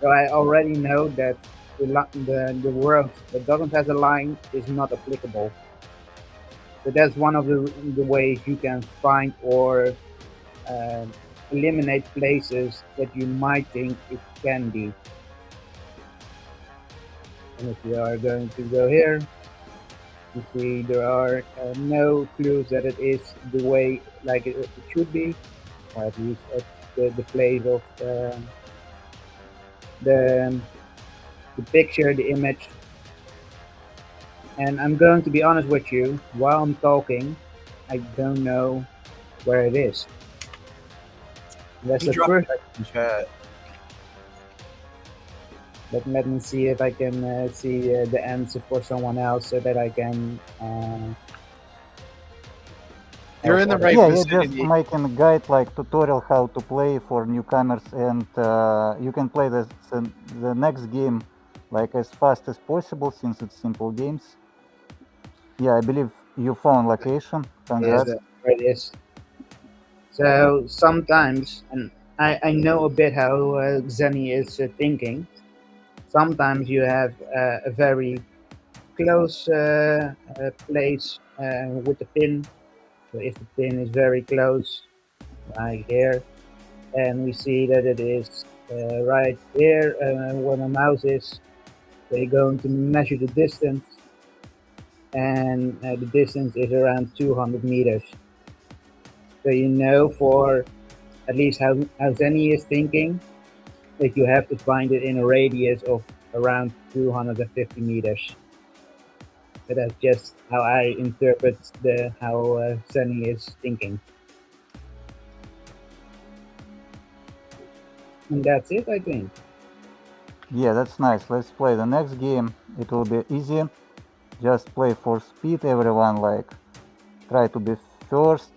So I already know that the road that doesn't have a line is not applicable. So that's one of the ways you can find or eliminate places that you might think it can be. And if you are going to go here, you see there are no clues that it is the way like it should be, or at least at the place of the picture, the image. And I'm going to be honest with you, while I'm talking, I don't know where it is. That's You the dropped first. that in chat. Let me see if I can see the answer for someone else so that I can. You're in the right Yeah, just vicinity. making a guide like tutorial how to play for newcomers, and you can play the next game like as fast as possible since it's simple games. Yeah, I believe you found location. Congrats. Yes, where it is. So sometimes, and I know a bit how Xeni is thinking. Sometimes you have a very close place with the pin. So if the pin is very close, like here, and we see that it is right here where my mouse is, they're going to measure the distance, and the distance is around 200 meters. So you know, for at least how Xeni is thinking, that you have to find it in a radius of around 250 meters. So that's just how I interpret how Xeni is thinking. And that's it, I think. Yeah, that's nice. Let's play the next game. It will be easy. Just play for speed. Everyone like try to be first.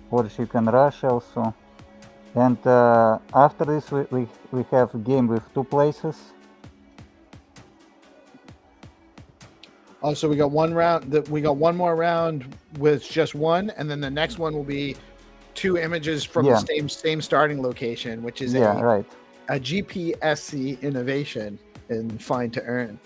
Or you can rush also. And after this we have a game with 2 places. Oh, so we got one round. We got one more round with just one, and then the next one will be 2 images from Yeah. the same starting location, which is right. a GPSC innovation in Find to Earn.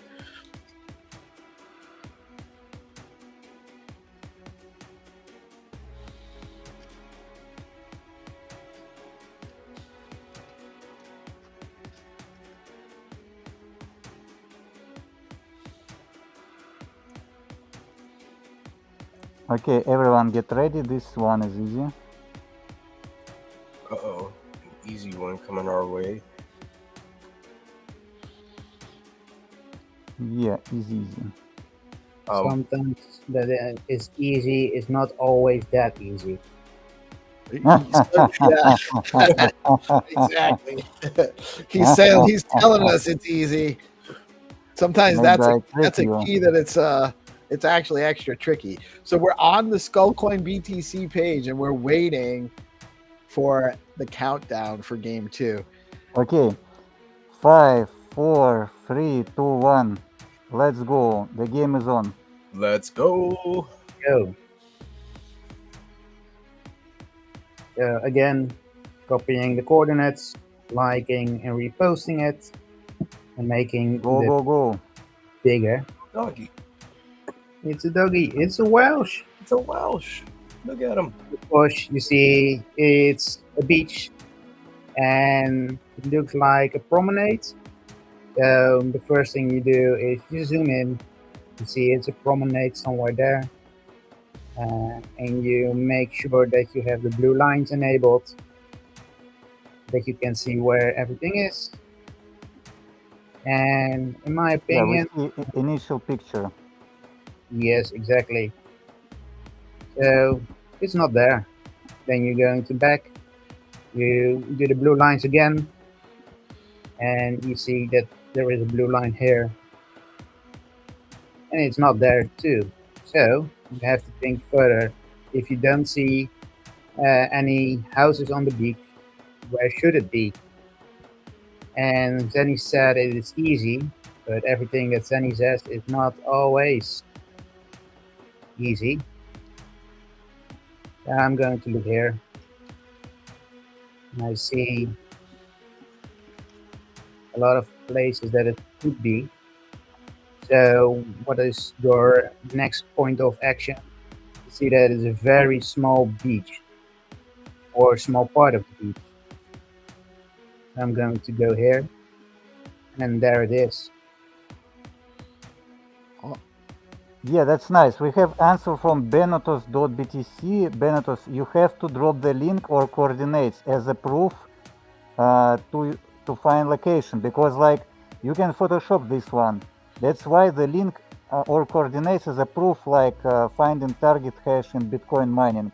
Okay, everyone get ready. This one is easy. Uh-oh. An easy one coming our way. Yeah, easy. Sometimes that is easy is not always that easy. Exactly. He's telling us it's easy. Sometimes Maybe that's a you. key that it's actually extra tricky. So we're on the Skullcoin BTC page and we're waiting for the countdown for game 2. Okay. 5, 4, 3, 2, 1. Let's go. The game is on. Let's go. Go. Again, copying the coordinates, liking and reposting it, and making Go, the go, go. bigger. Doggy. It's a doggy. It's a Welsh. It's a Welsh. Look at him. Of course, you see it's a beach, and it looks like a promenade. So the first thing you do is you zoom in. You see it's a promenade somewhere there. And you make sure that you have the blue lines enabled, that you can see where everything is. And in my opinion, Yeah, we see initial picture. yes, exactly. So it's not there. Then you go into back, you do the blue lines again, and you see that there is a blue line here, and it's not there too. So you have to think further. If you don't see any houses on the beach, where should it be? And Zenny said it is easy, but everything that Zenny says is not always easy. I'm going to look here. And I see a lot of places that it could be. So what is your next point of action? You see that it's a very small beach, or a small part of the beach. I'm going to go here, and there it is. Yeah, that's nice. We have answer from benetos.btc. Benetos, you have to drop the link or coordinates as a proof to find location, because like you can Photoshop this one. That's why the link or coordinates is a proof, like finding target hash in Bitcoin mining.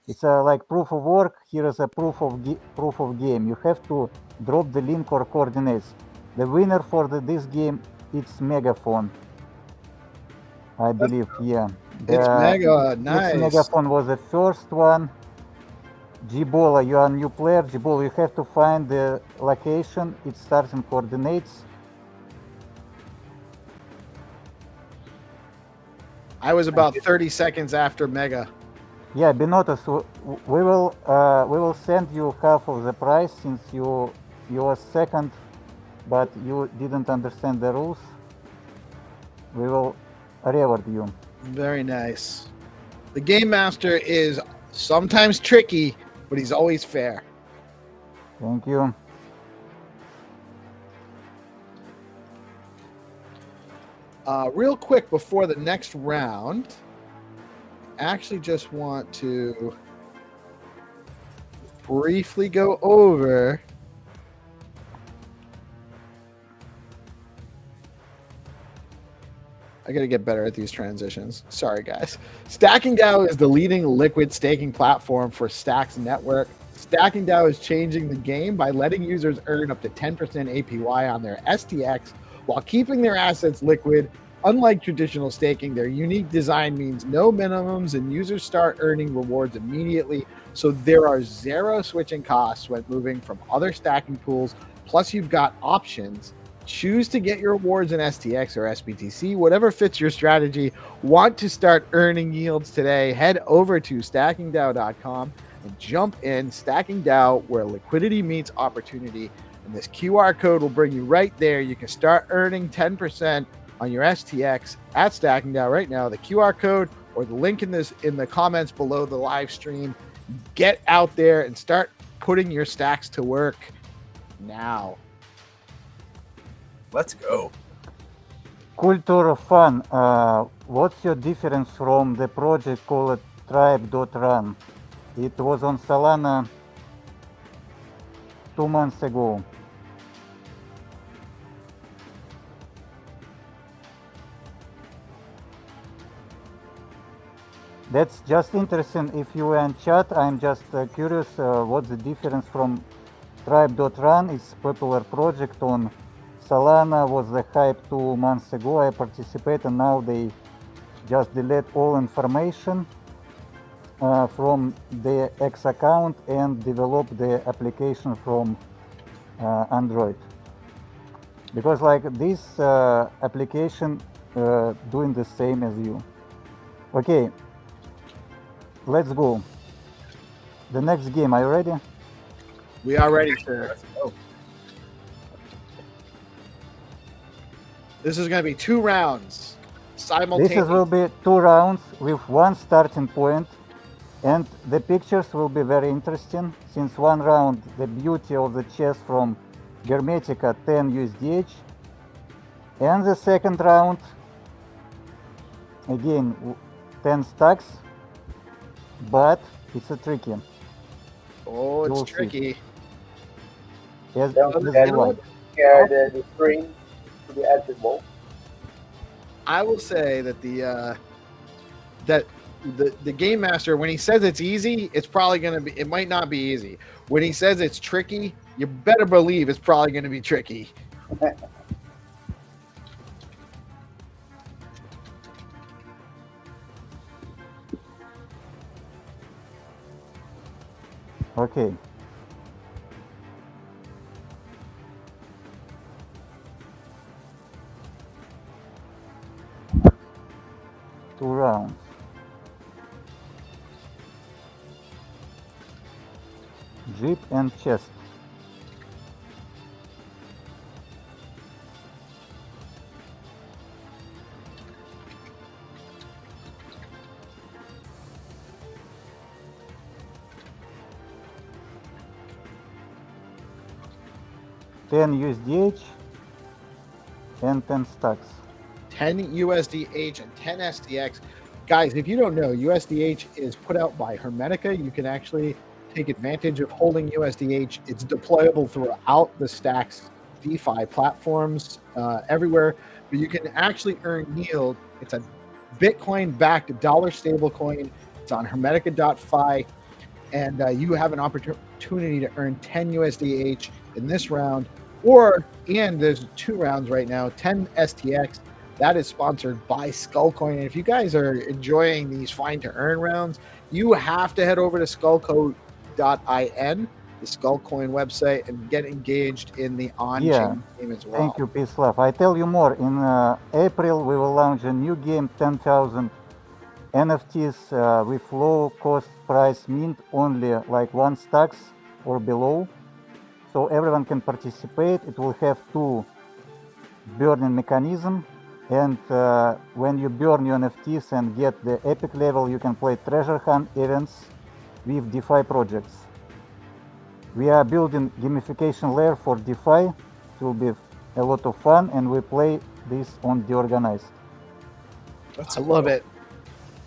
It's like proof of work. Here is a proof of game. You have to drop the link or coordinates. The winner for this game, it's Megaphone, I believe. Yeah, It's mega nice. It's Megaphone was the first one. Gbola, you are a new player. Gbola, you have to find the location. It starts in coordinates. I was about 30 seconds after Mega. Yeah, Benotus, we will send you half of the price since you were second, but you didn't understand the rules. We will reward you. Very nice. The Game Master is sometimes tricky, but he's always fair. Thank you. Real quick before the next round, I actually just want to briefly go over I gotta get better at these transitions. Sorry, guys. Stacking DAO is the leading liquid staking platform for Stacks Network. Stacking DAO is changing the game by letting users earn up to 10% APY on their STX while keeping their assets liquid. Unlike traditional staking, their unique design means no minimums and users start earning rewards immediately. So there are zero switching costs when moving from other stacking pools. Plus, you've got options. Choose to get your rewards in STX or SBTC, whatever fits your strategy. Want to start earning yields today? Head over to stackingdao.com and jump in. Stacking DAO, where liquidity meets opportunity. And this QR code will bring you right there. You can start earning 10% on your STX at Stacking DAO right now. The QR code or the link in the comments below the live stream. Get out there and start putting your stacks to work now. Let's go. Culture Fun, what's your difference from the project called Tribe.run? It was on Solana 2 months ago. That's just interesting. If you are in chat, I'm just curious what's the difference from Tribe.run. It's a popular project on Solana, was the hype 2 months ago. I participated, and now they just delete all information. from the X account and develop the application from Android. Because like this application doing the same as you. Okay, let's go. The next game, are you ready? We are ready, sir. Let's go. This is going to be 2 rounds This simultaneous. will be 2 rounds with 1 starting point, and the pictures will be very interesting, since 1 round the beauty of the chess from Hermetica 10 USDH, and the second round again 10 stacks, but it's a tricky. Oh, it's You'll see. tricky. As Don't you get like. scared the string to the edge ball. I will say that the game master, when he says it's easy, it's probably going to be, it might not be easy. When he says it's tricky, you better believe it's probably going to be tricky. Okay. Two rounds. Jeep and chest. $10 USDH and 10 stacks. 10 USDH and 10 SDX. Guys, if you don't know, USDH is put out by Hermetica. You can actually take advantage of holding USDH. It's deployable throughout the Stacks DeFi platforms everywhere, but you can actually earn yield. It's a Bitcoin-backed dollar stablecoin. It's on Hermetica.fi, and you have an opportunity to earn 10 USDH in this round, and there's 2 rounds right now, 10 STX. That is sponsored by Skullcoin. And if you guys are enjoying these find to earn rounds, you have to head over to skullco.in, the Skullcoin website, and get engaged in the on-chain game as well. Thank you, PeaceLove. I tell you more. In April, we will launch a new game, 10,000 NFTs with low cost price mint, only like 1 stacks or below. So everyone can participate. It will have 2 burning mechanism. And when you burn your NFTs and get the epic level, you can play treasure hunt events with DeFi projects. We are building gamification layer for DeFi. It will be a lot of fun, and we play this on DeOrganized. I love it.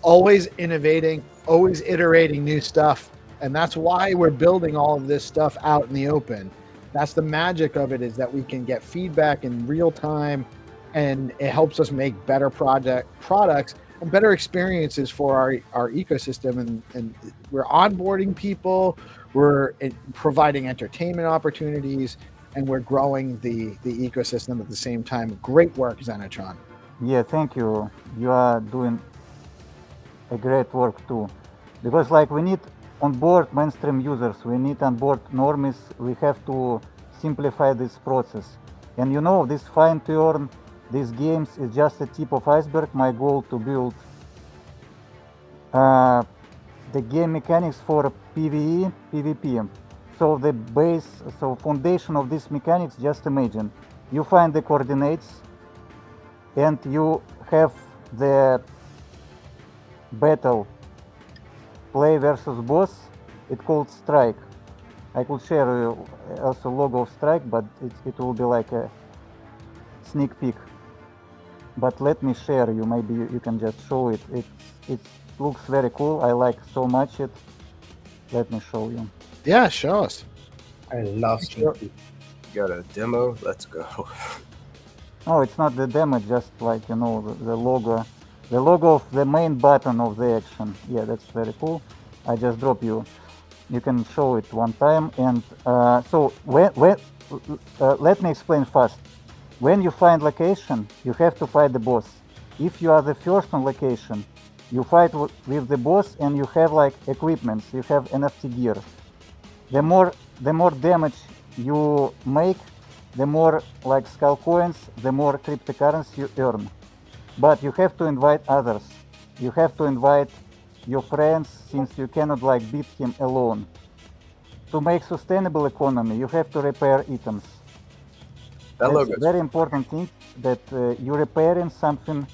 Always innovating, always iterating new stuff. And that's why we're building all of this stuff out in the open. That's the magic of it, is that we can get feedback in real time, and it helps us make better products and better experiences for our ecosystem. And we're onboarding people, we're providing entertainment opportunities, and we're growing the ecosystem at the same time. Great work, Xenitron. Yeah, thank you. You are doing a great work too. Because like we need on board mainstream users, we need on board normies, we have to simplify this process. And you know, this fine to earn these games is just the tip of iceberg. My goal to build the game mechanics for PvE, PvP. So the base, so foundation of this mechanics, just imagine, you find the coordinates and you have the battle, play versus boss. It's called Strike. I could share also logo of Strike, but it will be like a sneak peek. But let me share you, maybe you can just show it. It looks very cool. I like so much it. Let me show you. Yeah, show us. I love Sure. You got a demo? Let's go. Oh, it's not the demo, just like, you know, the logo. The logo of the main button of the action. Yeah, that's very cool. I just drop you. You can show it one time. And so let me explain fast. When you find location, you have to find the boss. If you are the first on location, You fight with the boss, and you have like equipments. You have NFT gear. The more damage you make, the more like skull coins, the more cryptocurrency you earn. But you have to invite others. You have to invite your friends, since you cannot like beat him alone. To make sustainable economy, you have to repair items. That That's logo's very important thing, that you're repairing something,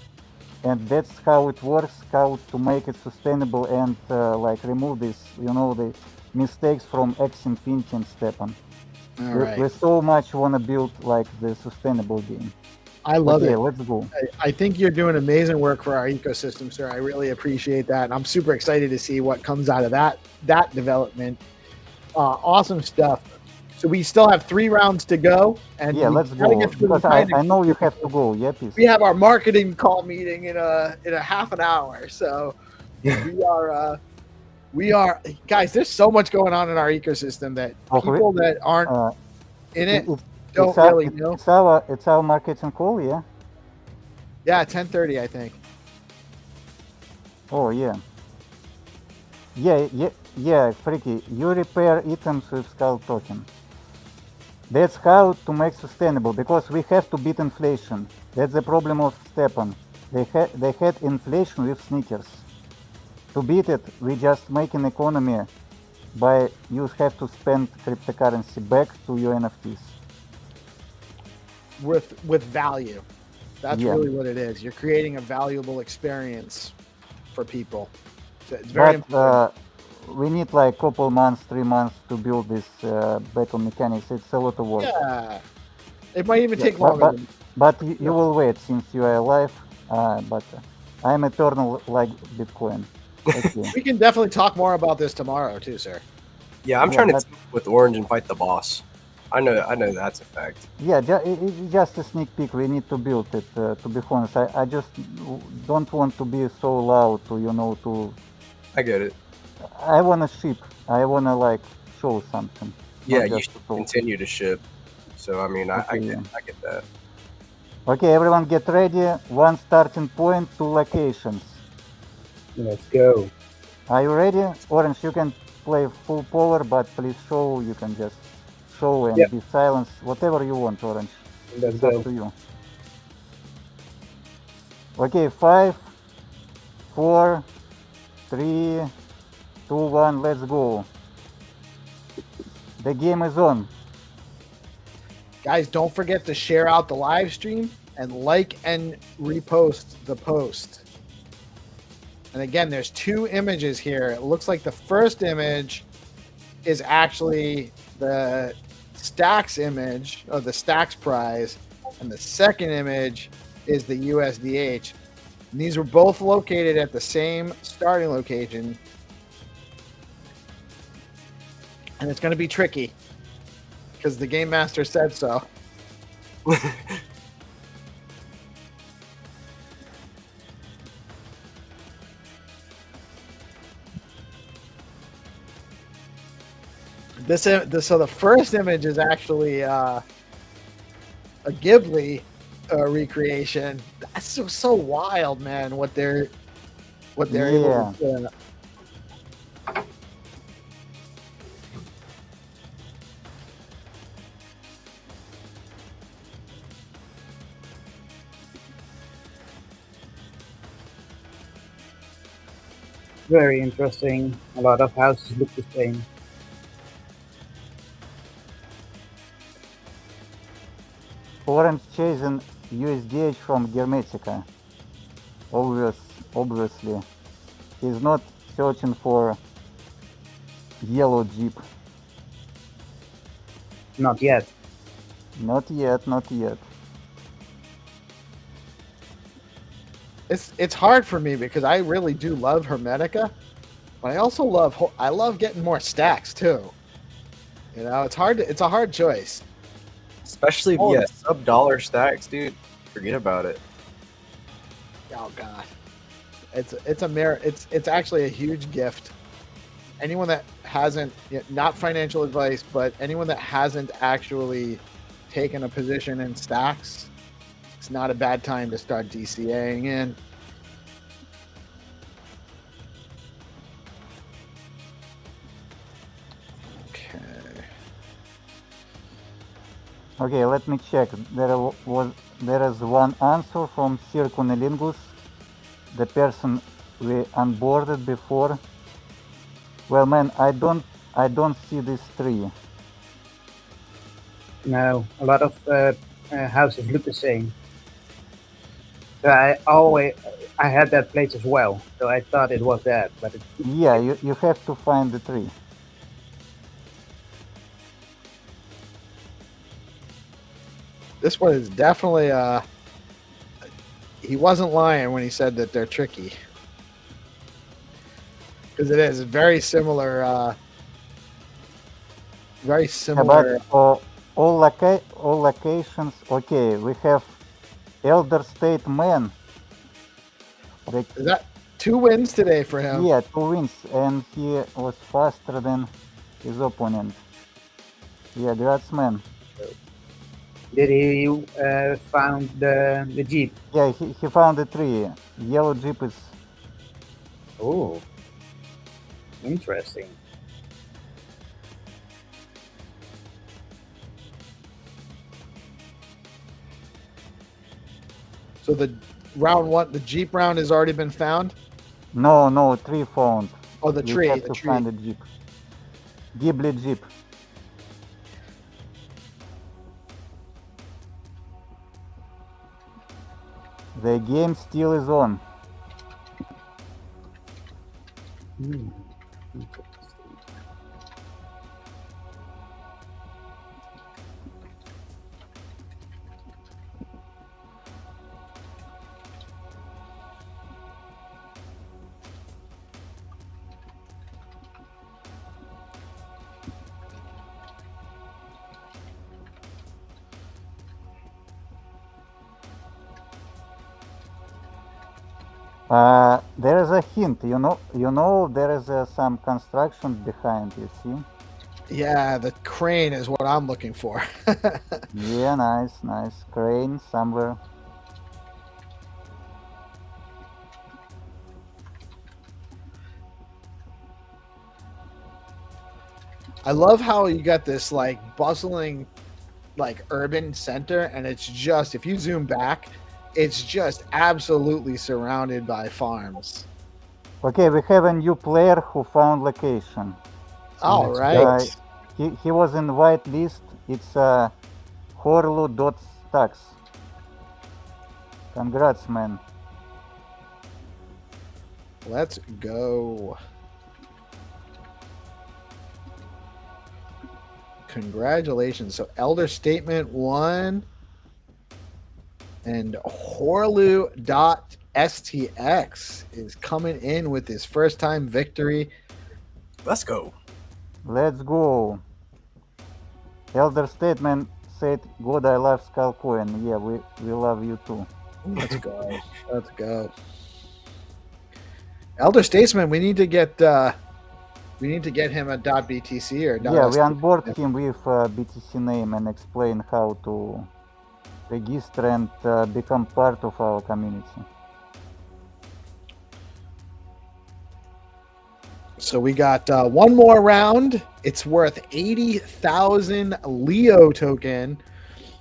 and that's how it works, how to make it sustainable and like remove this, the mistakes from Exim, Pinch, and Stepan. All We right. so much want to build like the sustainable game. I love Okay, it. let's go. I think you're doing amazing work for our ecosystem, sir. I really appreciate that. And I'm super excited to see what comes out of that development. Awesome stuff. So we still have 3 rounds to go. And Yeah, we let's gotta go, get through the because I kind know you have to go. Yeah, please. we have our marketing call meeting in a half an hour. So we are guys, there's so much going on in our ecosystem that Okay. people that aren't Uh, in it it- don't it's our, really know. it's our marketing call, yeah? Yeah, 10:30, I think. Oh, yeah. Yeah, Freaky. You repair items with Skull Token. That's how to make sustainable, because we have to beat inflation. That's the problem of Stepan. They had inflation with sneakers. To beat it, we just make an economy by you have to spend cryptocurrency back to your NFTs. With value. That's Yeah. really what it is. You're creating a valuable experience for people. So it's very But important. we need like couple months, 3 months to build this battle mechanics. It's a lot of work. Yeah. It might even Yeah, take longer. But you will wait since you are alive. But I'm eternal like Bitcoin. Okay. We can definitely talk more about this tomorrow too, sir. Yeah, I'm Yeah, trying to but- team up with Orange and fight the boss. I know that's a fact. Yeah, it's just a sneak peek. We need to build it. To be honest, I just don't want to be so loud to I get it. I wanna ship. I wanna like show something. Yeah, not you just should to talk. continue to ship. So I mean, I Okay. get that. Okay, everyone get ready. 1 starting point, 2 locations. Let's go. Are you ready? Orange, you can play full power, but please show. You can just show and Yep. be silent. Whatever you want, Orange. Let's It's up go. to you. Okay, 5, 4, 3, 2, 1, let's go. The game is on. Guys, don't forget to share out the live stream and like and repost the post. And again, there's 2 images here. It looks like the first image is actually the Stacks image, or the Stacks prize, and the second image is the USDH. And these were both located at the same starting location. And it's going to be tricky because the game master said so. So the first image is actually a Ghibli recreation. That's so wild, man. What they're able to. Very interesting. A lot of houses look the same. Orange chasing USDH from Hermetica. Obviously. He's not searching for yellow Jeep. Not yet. Not yet. It's hard for me because I really do love Hermetica, but I also love getting more stacks too. It's a hard choice. Especially Oh. sub-dollar stacks, dude. Forget about it. Oh god, it's actually a huge gift. Anyone that hasn't, not financial advice, but anyone that hasn't actually taken a position in stacks, it's not a bad time to start DCAing in. Okay, let me check. There is one answer from Circunilingus, the person we onboarded before. Well, man, I don't see this tree. No, a lot of houses look the same. So I had that place as well, so I thought it was that, but Yeah, you have to find the tree. This one is definitely he wasn't lying when he said that they're tricky. Because it is very similar very similar. But all locations. Okay, we have Elder Statesman. Is that 2 wins today for him? Yeah, 2 wins, and he was faster than his opponent. Yeah, congrats, man. did he found the Jeep? Yeah, he found the tree. Yellow Jeep is. Oh, interesting. So the round 1, the Jeep round has already been found? No, tree found. Oh, the You tree. have The to tree. find the Jeep. Ghibli Jeep. The game still is on. There is a hint, you know, there is some construction behind. You see? Yeah, the crane is what I'm looking for. Yeah, nice crane somewhere. I love how you got this like bustling like urban center, and it's just, if you zoom back, it's just absolutely surrounded by farms. Okay, we have a new player who found location. All Let's right. He was in white list. It's Horlu.stacks. Congrats, man. Let's go. Congratulations. So Elder Statement 1 and Horlu.stx is coming in with his first time victory. Let's go. Let's go. Elder Statement said, "Good, I love Skullcoin." Yeah, we love you too. Let's go. Let's go. Elder Statesman, we need to get him a .btc or Yeah, we .st. onboard him with BTC name and explain how to register and become part of our community. So we got one more round. It's worth 80,000 Leo token.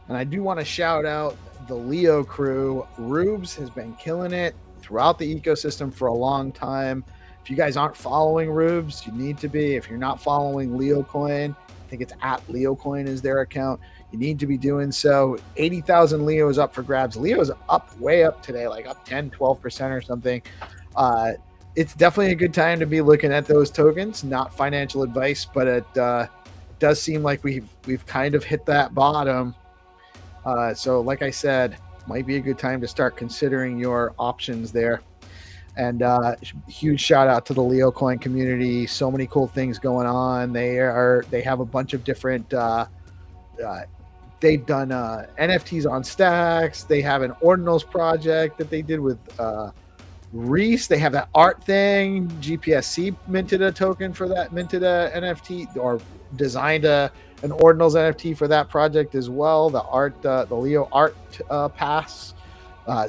And I do want to shout out the Leo crew. Rubes has been killing it throughout the ecosystem for a long time. If you guys aren't following Rubes, you need to be. If you're not following LeoCoin, I think it's at LeoCoin is their account. You need to be doing so. 80,000 Leo is up for grabs. Leo is up, way up today, like up 10, 12% or something. It's definitely a good time to be looking at those tokens. Not financial advice, but it does seem like we've kind of hit that bottom. So like I said, might be a good time to start considering your options there. And huge shout out to the LeoCoin community. So many cool things going on. They have a bunch of different they've done NFTs on stacks. They have an ordinals project that they did with Reese. They have that art thing. GPSC minted a token for that, minted a NFT or designed an ordinals NFT for that project as well. The Leo art pass.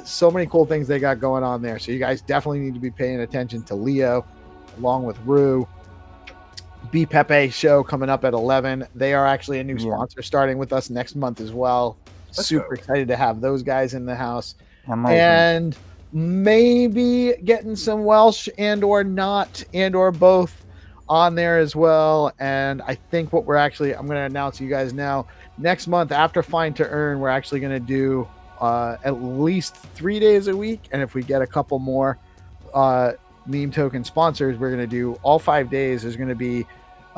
So many cool things they got going on there. So you guys definitely need to be paying attention to Leo along with Rue. B Pepe show coming up at 11. They are actually a new Yeah. sponsor starting with us next month as well. Let's Super go. excited to have those guys in the house. Amazing. And maybe getting some Welsh and or both on there as well. And I think what I'm going to announce to you guys now, next month after Find to Earn, we're actually going to do at least 3 days a week. And if we get a couple more meme token sponsors, we're going to do all 5 days. There's going to be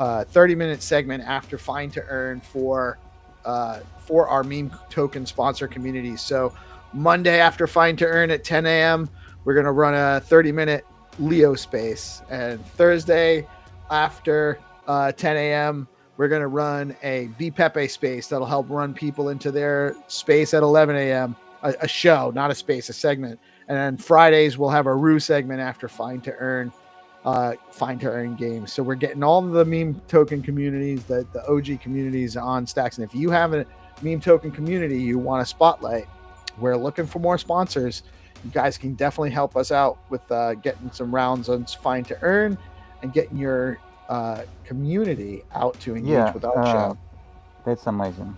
a 30-minute segment after Find to Earn for our meme token sponsor community. So Monday after Find to Earn at 10 a.m., we're going to run a 30-minute Leo space. And Thursday after 10 a.m., we're going to run a B Pepe space that'll help run people into their space at 11 a.m. A show, not a space, a segment. And then Fridays, we'll have a Rue segment after Find to Earn games. So we're getting all of the meme token communities, the OG communities on Stacks. And if you have a meme token community you want to spotlight, we're looking for more sponsors. You guys can definitely help us out with getting some rounds on Find to Earn and getting your community out to engage with our show. That's amazing.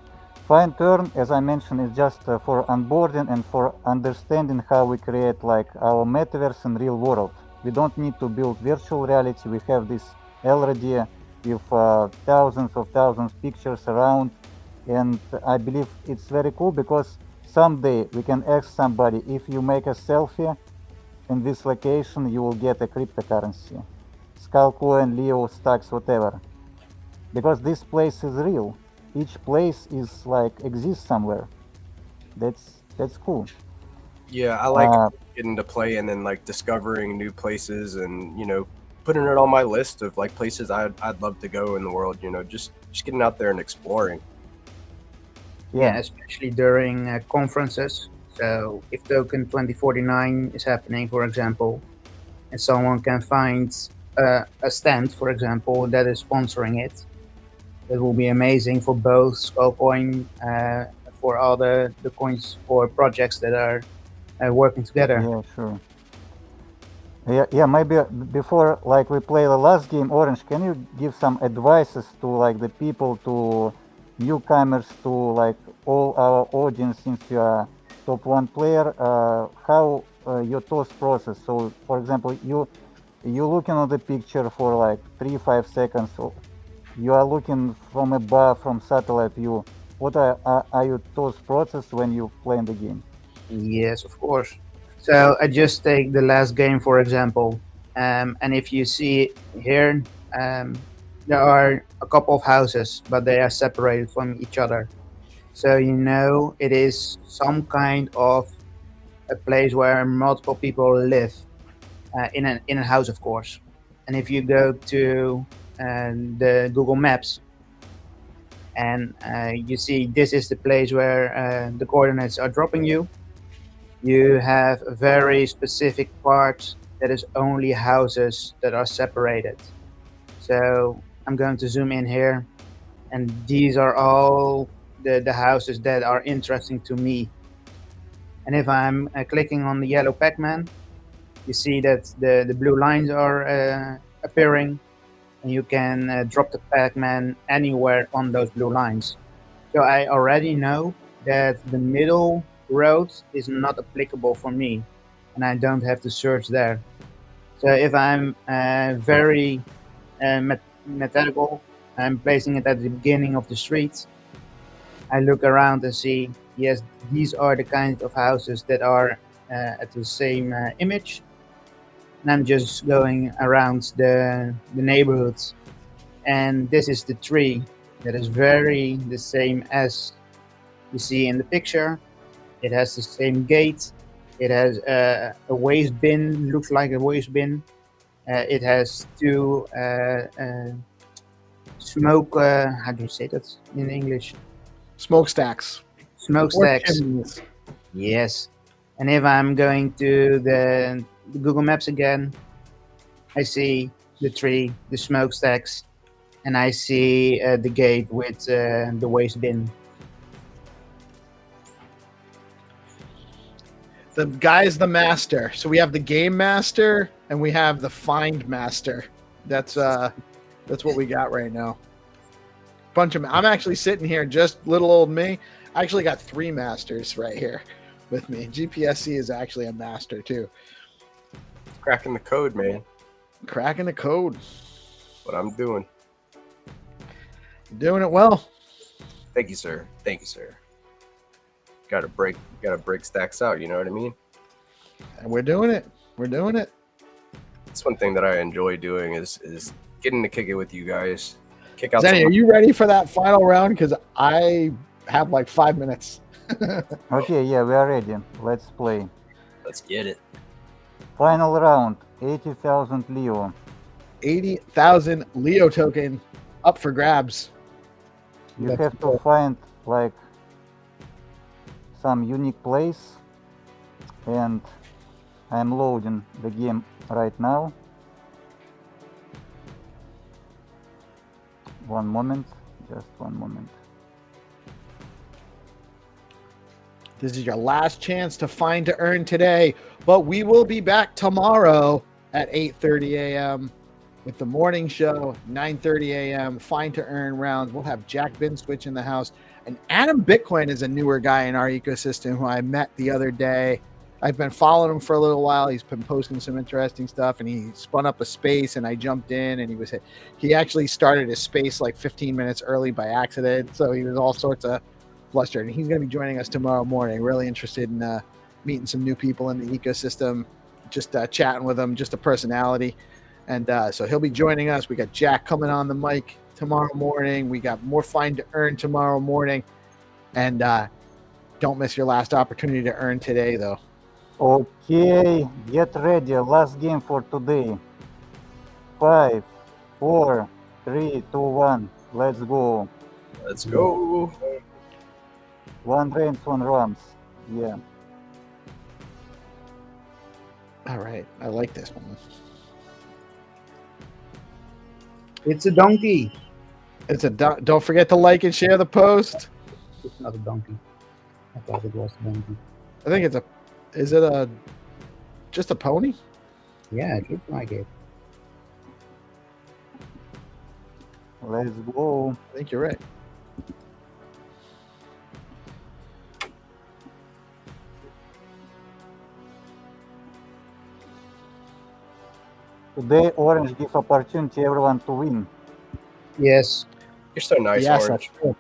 Find to Earn, as I mentioned, is just for onboarding and for understanding how we create like our metaverse in real world. We don't need to build virtual reality. We have this already with thousands of pictures around, and I believe it's very cool because someday we can ask somebody, if you make a selfie in this location, you will get a cryptocurrency, Skullcoin, Leo, Stacks, whatever, because this place is real. Each place is like exists somewhere. That's cool. Yeah, I like getting to play and then like discovering new places and putting it on my list of like places I'd love to go in the world. Just getting out there and exploring. Yeah, especially during conferences. So if Token 2049 is happening, for example, and someone can find a stand, for example, that is sponsoring it, it will be amazing for both Skullcoin, for all the coins or projects that are working together. Yeah, sure. Yeah, maybe before like we play the last game, Orange, can you give some advices to like the people, to newcomers, to like all our audience, since you are top 1 player, how your toss process? So for example, you looking at the picture for like 3-5 seconds, so you are looking from above, from satellite view. What are your toss process when you play in the game? Yes, of course. So I just take the last game, for example, and if you see here, there are a couple of houses, but they are separated from each other. So it is some kind of a place where multiple people live, in a house, of course. And if you go to the Google Maps, and you see this is the place where the coordinates are dropping you, you have a very specific part that is only houses that are separated. So I'm going to zoom in here, and these are all the houses that are interesting to me. And if I'm clicking on the yellow Pac-Man, you see that the blue lines are appearing, and you can drop the Pac-Man anywhere on those blue lines. So I already know that the middle road is not applicable for me, and I don't have to search there. So if I'm very methodical, I'm placing it at the beginning of the street, I look around and see, yes, these are the kinds of houses that are at the same image, and I'm just going around the neighborhoods, and this is the tree that is very the same as you see in the picture. It has the same gate. It has a waste bin, looks like a waste bin. It has 2 smoke, how do you say that in English? Smokestacks. Smokestacks. Yes. And if I'm going to the Google Maps again, I see the tree, the smokestacks, and I see the gate with the waste bin. The guy's the master. So we have the game master and we have the find master. That's That's what we got right now. Bunch of. I'm actually sitting here, just little old me. I actually got 3 masters right here with me. GPSC is actually a master too. Cracking the code, man. Cracking the code. What I'm doing. Doing it well. Thank you, sir. Thank you, sir. Gotta break stacks out, you know what I mean? And we're doing it. We're doing it. It's one thing that I enjoy doing is getting to kick it with you guys. Kick out Zenny, some- are you ready for that final round? Because I have like 5 minutes. Okay, yeah, we are ready. Let's play. Let's get it. Final round, 80,000 Leo. 80,000 Leo token up for grabs. You That's have to cool. find like some unique place, and I'm loading the game right now. One moment, just one moment. This is your last chance to find to earn today, but we will be back tomorrow at 8:30 a.m. with the morning show, 9:30 a.m. Find to earn rounds. We'll have Jack Bin Switch in the house, and Adam Bitcoin is a newer guy in our ecosystem who I met the other day. I've been following him for a little while. He's been posting some interesting stuff, and he spun up a space, and I jumped in, and he actually started his space like 15 minutes early by accident, so he was all sorts of flustered, and he's going to be joining us tomorrow morning. Really interested in meeting some new people in the ecosystem, just chatting with him, just a personality. And so he'll be joining us. We got Jack coming on the mic tomorrow morning. We got more Find to Earn tomorrow morning. And don't miss your last opportunity to earn today, though. Okay, get ready. Last game for today. 5, 4, 3, 2, 1. Let's go. Let's go. One reigns, one runs. Yeah. All right. I like this one. It's a donkey. Don't forget to like and share the post. It's not a donkey. I thought it was a donkey. I think is it just a pony? Yeah, it looks like it. Let's go. I think you're right. Today, Orange gives opportunity everyone to win. Yes. You're so nice, Yes, Orange. that's true.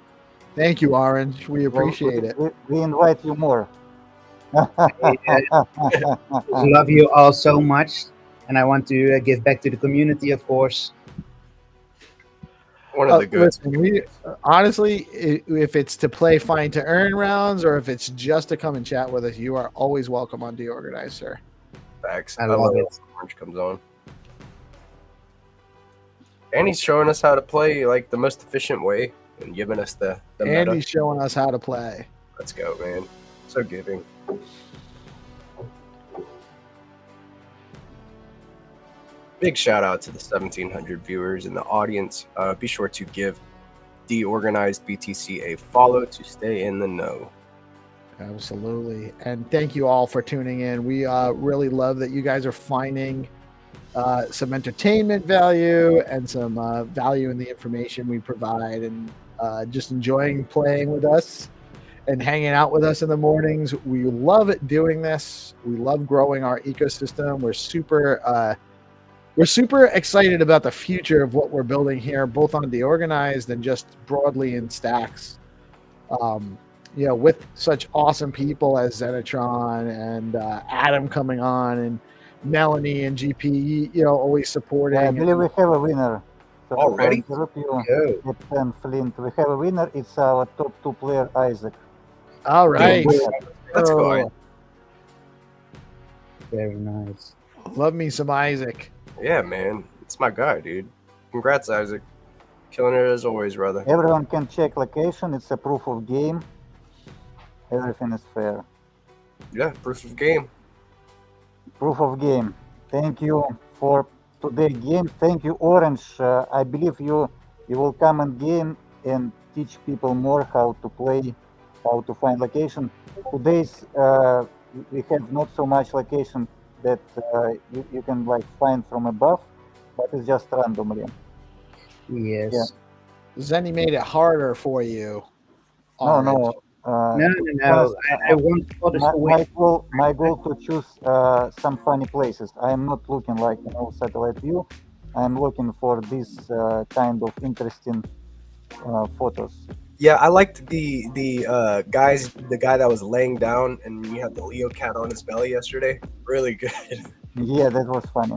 Thank you, Orange. We appreciate it. We invite you more. Love you all so much, and I want to give back to the community, of course. One of the goods. Listen, honestly, if it's to play Find to Earn rounds or if it's just to come and chat with us, you are always welcome on DeOrganized, sir. Facts. I love it. when Orange comes on. And he's showing us how to play like the most efficient way and giving us the And meta. he's showing us how to play. Let's go, man. So giving. Big shout out to the 1,700 viewers in the audience. Be sure to give DeOrganized BTC a follow to stay in the know. Absolutely. And thank you all for tuning in. We really love that you guys are finding some entertainment value and some value in the information we provide, and just enjoying playing with us and hanging out with us in the mornings. We love doing this. We love growing our ecosystem. We're super excited about the future of what we're building here, both on DeOrganized and just broadly in Stacks. With such awesome people as Xenitron and Adam coming on, and Melanie and GP, always supporting. I believe we have a winner. So Already? I interrupt you, Go. Captain Flint. We have a winner. It's our top 2 player, Isaac. All right. Let's go. Very nice. Love me some Isaac. Yeah, man. It's my guy, dude. Congrats, Isaac. Killing it as always, brother. Everyone can check location. It's a proof of game. Everything is fair. Yeah, proof of game. Proof of game. Thank you for today's game. Thank you, Orange. I believe you will come and game and teach people more how to play, how to find location. Today's we have not so much location that you can like find from above, but it's just randomly. Yes. Yeah. Zenny made it harder for you. No, Orange. no. No. I want others to win. My goal to choose some funny places. I am not looking like satellite view. I am looking for this kind of interesting photos. Yeah, I liked the guy that was laying down and you had the Leo cat on his belly yesterday. Really good. Yeah, that was funny.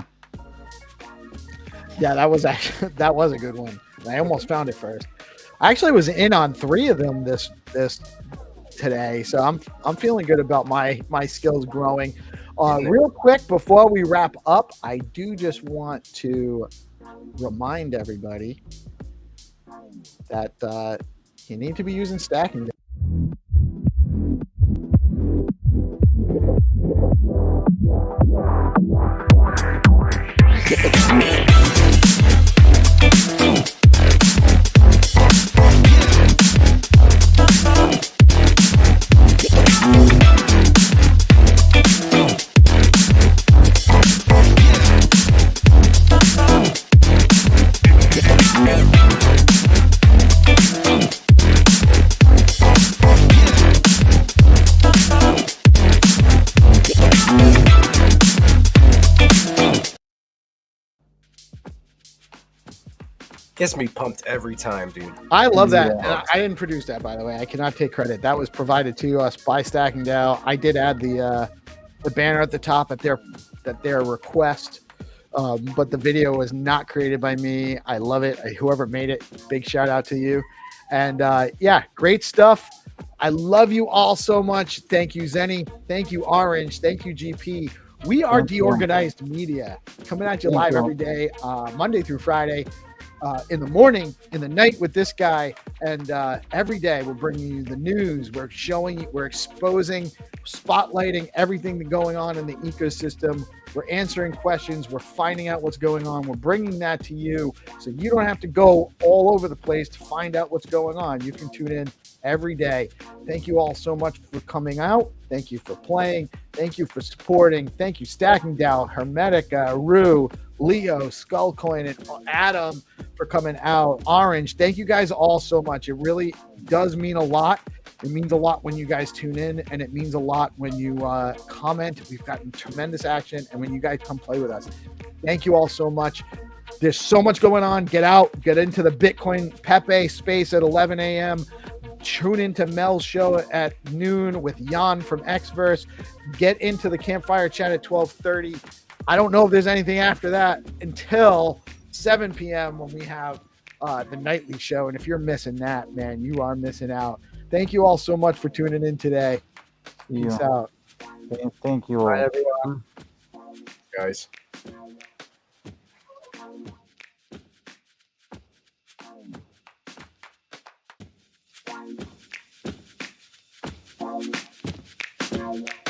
Yeah, that was actually that was a good one. I almost found it first. I actually was in on 3 of them this today, so I'm feeling good about my skills growing. Real quick before we wrap up, I do just want to remind everybody that you need to be using stacking. Gets me pumped every time, dude. I love that. Yeah. And I didn't produce that, by the way. I cannot take credit. That was provided to us by Stacking DAO. I did add the banner at the top at their request, but the video was not created by me. I love it. Whoever made it, big shout out to you. And yeah, great stuff. I love you all so much. Thank you, Zenny. Thank you, Orange. Thank you, GP. We are Thank you. DeOrganized Media, coming at you Thank live you. every day, Monday through Friday. In the morning, in the night with this guy, and every day we're bringing you the news. We're showing you, we're exposing, spotlighting everything that's going on in the ecosystem. We're answering questions. We're finding out what's going on. We're bringing that to you so you don't have to go all over the place to find out what's going on. You can tune in every day. Thank you all so much for coming out. Thank you for playing. Thank you for supporting. Thank you, Stacking DAO, Hermetica, Rue, Leo, Skullcoin, and Adam for coming out. Orange, thank you guys all so much. It really does mean a lot. It means a lot when you guys tune in, and it means a lot when you comment. We've gotten tremendous action, and when you guys come play with us. Thank you all so much. There's so much going on. Get out, get into the Bitcoin Pepe space at 11 a.m. Tune into Mel's show at noon with Jan from Xverse. Get into the Campfire Chat at 12:30. I don't know if there's anything after that until 7 p.m. when we have the nightly show. And if you're missing that, man, you are missing out. Thank you all so much for tuning in today. See Peace you. out. Thank you all. Bye, everyone. Guys. Thank you.